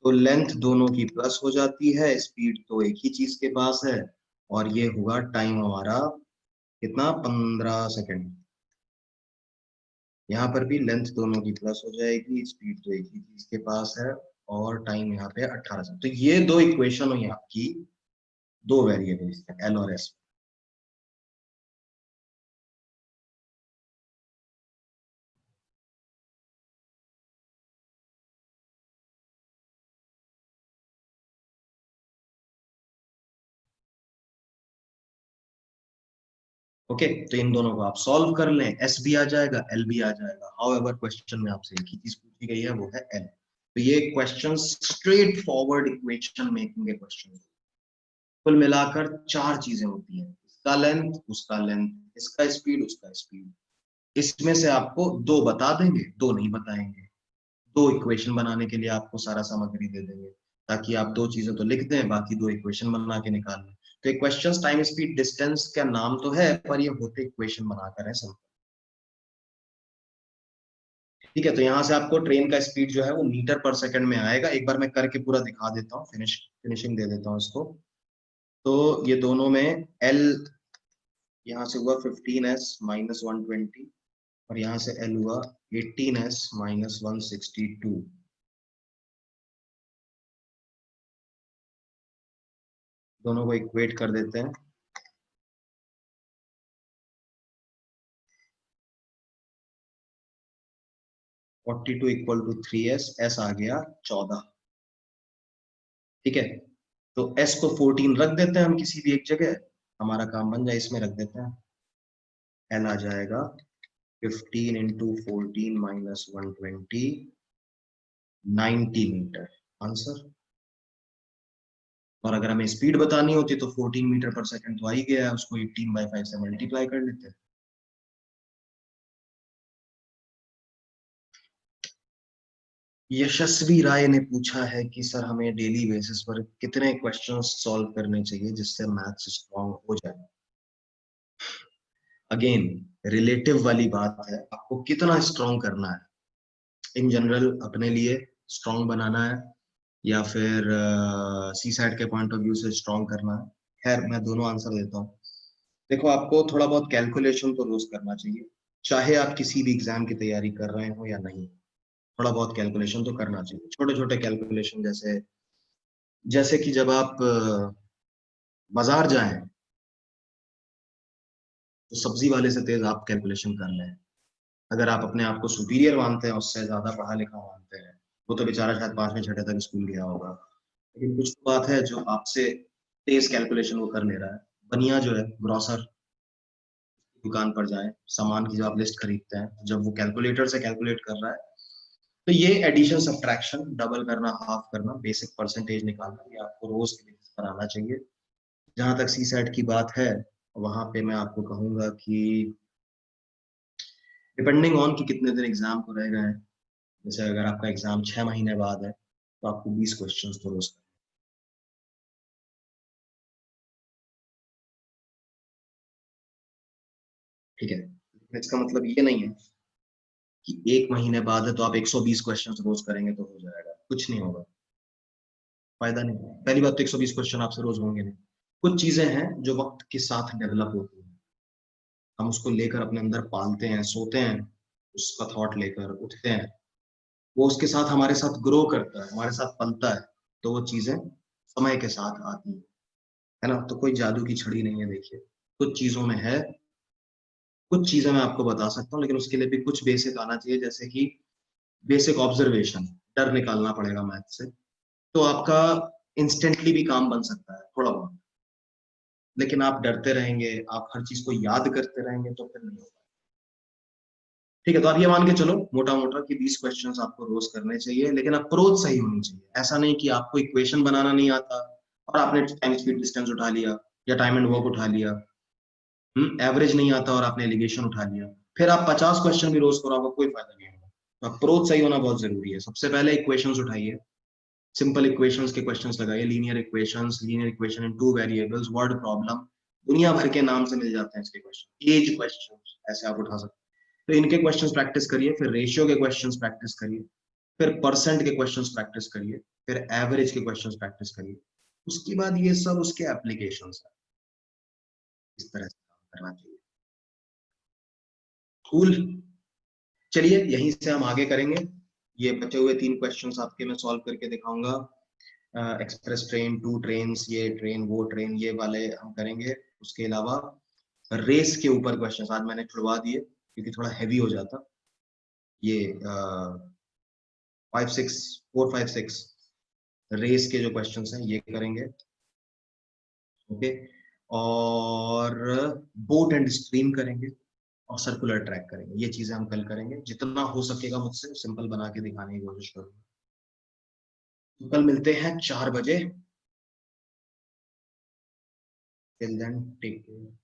तो लेंथ दोनों की प्लस हो जाती है, स्पीड तो एक ही चीज के पास है, और ये हुआ टाइम हमारा कितना, 15 सेकंड। यहाँ पर भी लेंथ दोनों की प्लस हो जाएगी, स्पीड तो एक ही चीज के पास है, और टाइम यहाँ पे 18 सेकंड। तो ये दो इक्वेशन हुई आपकी, दो वेरिएबल्स एल और एस। ओके, तो इन दोनों को आप सॉल्व कर लें, एस भी आ जाएगा एल भी आ जाएगा। हाउएवर क्वेश्चन में आपसे एक ही चीज पूछी गई है, वो है एल। तो ये question straight forward equation making के क्वेश्चन। कुल मिलाकर चार चीजें होती हैं, इसका लेंथ, उसका लेंथ, इसका स्पीड, उसका स्पीड। इसमें से आपको दो बता देंगे, दो नहीं बताएंगे। दो इक्वेशन बनाने के लिए आपको सारा सामग्री दे देंगे, ताकि आप दो चीजें तो लिख दें, बाकी दो इक्वेशन बना के निकाल लें। तो इक्वेशन टाइम स्पीड डिस्टेंस का नाम तो है, पर ये होते इक्वेशन बनाकर है सब। ठीक है, तो यहाँ से आपको ट्रेन का स्पीड जो है वो मीटर पर सेकंड में आएगा। एक बार मैं करके पूरा दिखा देता हूँ, फिनिशिंग दे देता हूँ इसको। तो ये दोनों में एल यहाँ से हुआ 15s-120, और यहाँ से एल हुआ 18s-162। दोनों को इक्वेट कर देते हैं। 42 इक्वल टू 3s, एस आ गया 14। ठीक है, तो s को 14 रख देते हैं हम किसी भी एक जगह, हमारा काम बन जाए, इसमें रख देते हैं। l आ जाएगा 15 इंटू 14 - 120, 90 मीटर आंसर। और अगर हमें स्पीड बतानी होती तो 14 मीटर पर सेकंड तो आ ही गया है, उसको 18/5 से मल्टीप्लाई कर लेते हैं। यशस्वी राय ने पूछा है कि सर हमें डेली बेसिस पर कितने क्वेश्चंस सॉल्व करने चाहिए जिससे मैथ्स स्ट्रांग हो जाए। अगेन रिलेटिव वाली बात है, आपको कितना स्ट्रांग करना है। इन जनरल अपने लिए स्ट्रांग बनाना है या फिर सी सेट के पॉइंट ऑफ व्यू से स्ट्रांग करना है। खैर मैं दोनों आंसर देता हूँ। देखो आपको थोड़ा बहुत कैलकुलेशन तो रोज करना चाहिए, चाहे आप किसी भी एग्जाम की तैयारी कर रहे हो या नहीं। थोड़ा बहुत कैलकुलेशन तो करना चाहिए, छोटे छोटे कैलकुलेशन, जैसे जैसे कि जब आप बाजार जाएं तो सब्जी वाले से तेज आप कैलकुलेशन कर लें। अगर आप अपने आप को सुपीरियर मानते हैं, उससे ज्यादा पढ़ा लिखा मानते हैं, वो तो बेचारा शायद 5वीं छठे तक स्कूल गया होगा, लेकिन कुछ तो बात है जो आपसे तेज कैलकुलेशन वो कर ले रहा है। बनिया जो है ग्रोसर दुकान पर जाए, सामान की जो आप लिस्ट खरीदते हैं, जब वो कैलकुलेटर से कैलकुलेट कर रहा है तो ये एडिशन सब्ट्रैक्शन, डबल करना, हाफ करना, बेसिक परसेंटेज निकालना, ये आपको रोज के बेसिस पर आना चाहिए। जहां तक सी सेट की बात है, वहां पे मैं आपको कहूंगा कि डिपेंडिंग ऑन कि कितने दिन एग्जाम को रह गए हैं, जैसे अगर आपका एग्जाम 6 महीने बाद है तो आपको 20 क्वेश्चन तो रोज करने। ठीक है, इसका मतलब ये नहीं है कि 1 महीने बाद है तो आप 120 क्वेश्चन रोज करेंगे तो हो जाएगा, कुछ नहीं होगा, फायदा नहीं होगा। पहली बात तो 120 क्वेश्चन आपसे रोज होंगे नहीं। कुछ चीजें हैं जो वक्त के साथ डेवलप होती हैं, हम उसको लेकर अपने अंदर पालते हैं, सोते हैं उसका थॉट लेकर, उठते हैं, वो उसके साथ हमारे साथ ग्रो करता है, हमारे साथ पलता है, तो वो चीजें समय के साथ आती हैं, है ना। तो कोई जादू की छड़ी नहीं है, देखिए कुछ चीजों में है, कुछ चीजें मैं आपको बता सकता हूँ, लेकिन उसके लिए भी कुछ बेसिक आना चाहिए, जैसे कि बेसिक ऑब्जर्वेशन, डर निकालना पड़ेगा मैथ से, तो आपका इंस्टेंटली भी काम बन सकता है थोड़ा बहुत। लेकिन आप डरते रहेंगे, आप हर चीज को याद करते रहेंगे तो फिर नहीं होगा। ठीक है, तो आप ये मान के चलो मोटा मोटा कि 20 क्वेश्चंस आपको रोज करने चाहिए, लेकिन अप्रोच सही होनी चाहिए। ऐसा नहीं कि आपको इक्वेशन बनाना नहीं आता और आपने टाइम स्पीड डिस्टेंस उठा लिया या टाइम एंड वर्क उठा लिया, एवरेज नहीं आता और आपने एलिगेशन उठा लिया, फिर आप 50 क्वेश्चन भी रोज करो, आपको कोई फायदा नहीं होगा। तो अप्रोच सही होना बहुत जरूरी है। सबसे पहले इक्वेशंस उठाइए, सिंपल इक्वेशंस के क्वेश्चंस लगाइए, linear equation in two variables, word problem, दुनिया भर के नाम से मिल जाते हैं इसके क्वेश्चन, एज क्वेश्चन ऐसे आप उठा सकते हैं। तो इनके क्वेश्चंस प्रैक्टिस करिए, फिर रेशियो के क्वेश्चंस प्रैक्टिस करिए, फिर परसेंट के क्वेश्चंस प्रैक्टिस करिए, फिर एवरेज के क्वेश्चंस प्रैक्टिस करिए। उसके बाद ये सब उसके एप्लीकेशंस है, इस तरह से काम करना चाहिए। कूल, चलिए यहीं से हम आगे करेंगे। ये बचे हुए 3 क्वेश्चंस आपके मैं सॉल्व करके दिखाऊंगा। एक्सप्रेस ट्रेन, टू ट्रेन, ये ट्रेन वो ट्रेन, ये वाले हम करेंगे। उसके अलावा रेस के ऊपर क्वेश्चन आज मैंने छुड़वा दिए क्योंकि थोड़ा हैवी हो जाता। ये 5 6 4 5 6 रेस के जो क्वेश्चन हैं ये करेंगे। ओके, और बोट एंड स्ट्रीम करेंगे और सर्कुलर ट्रैक करेंगे। ये चीजें हम कल करेंगे, जितना हो सकेगा मुझसे सिंपल बना के दिखाने की कोशिश करूंगा। तो कल मिलते हैं 4 बजे। Till then take care.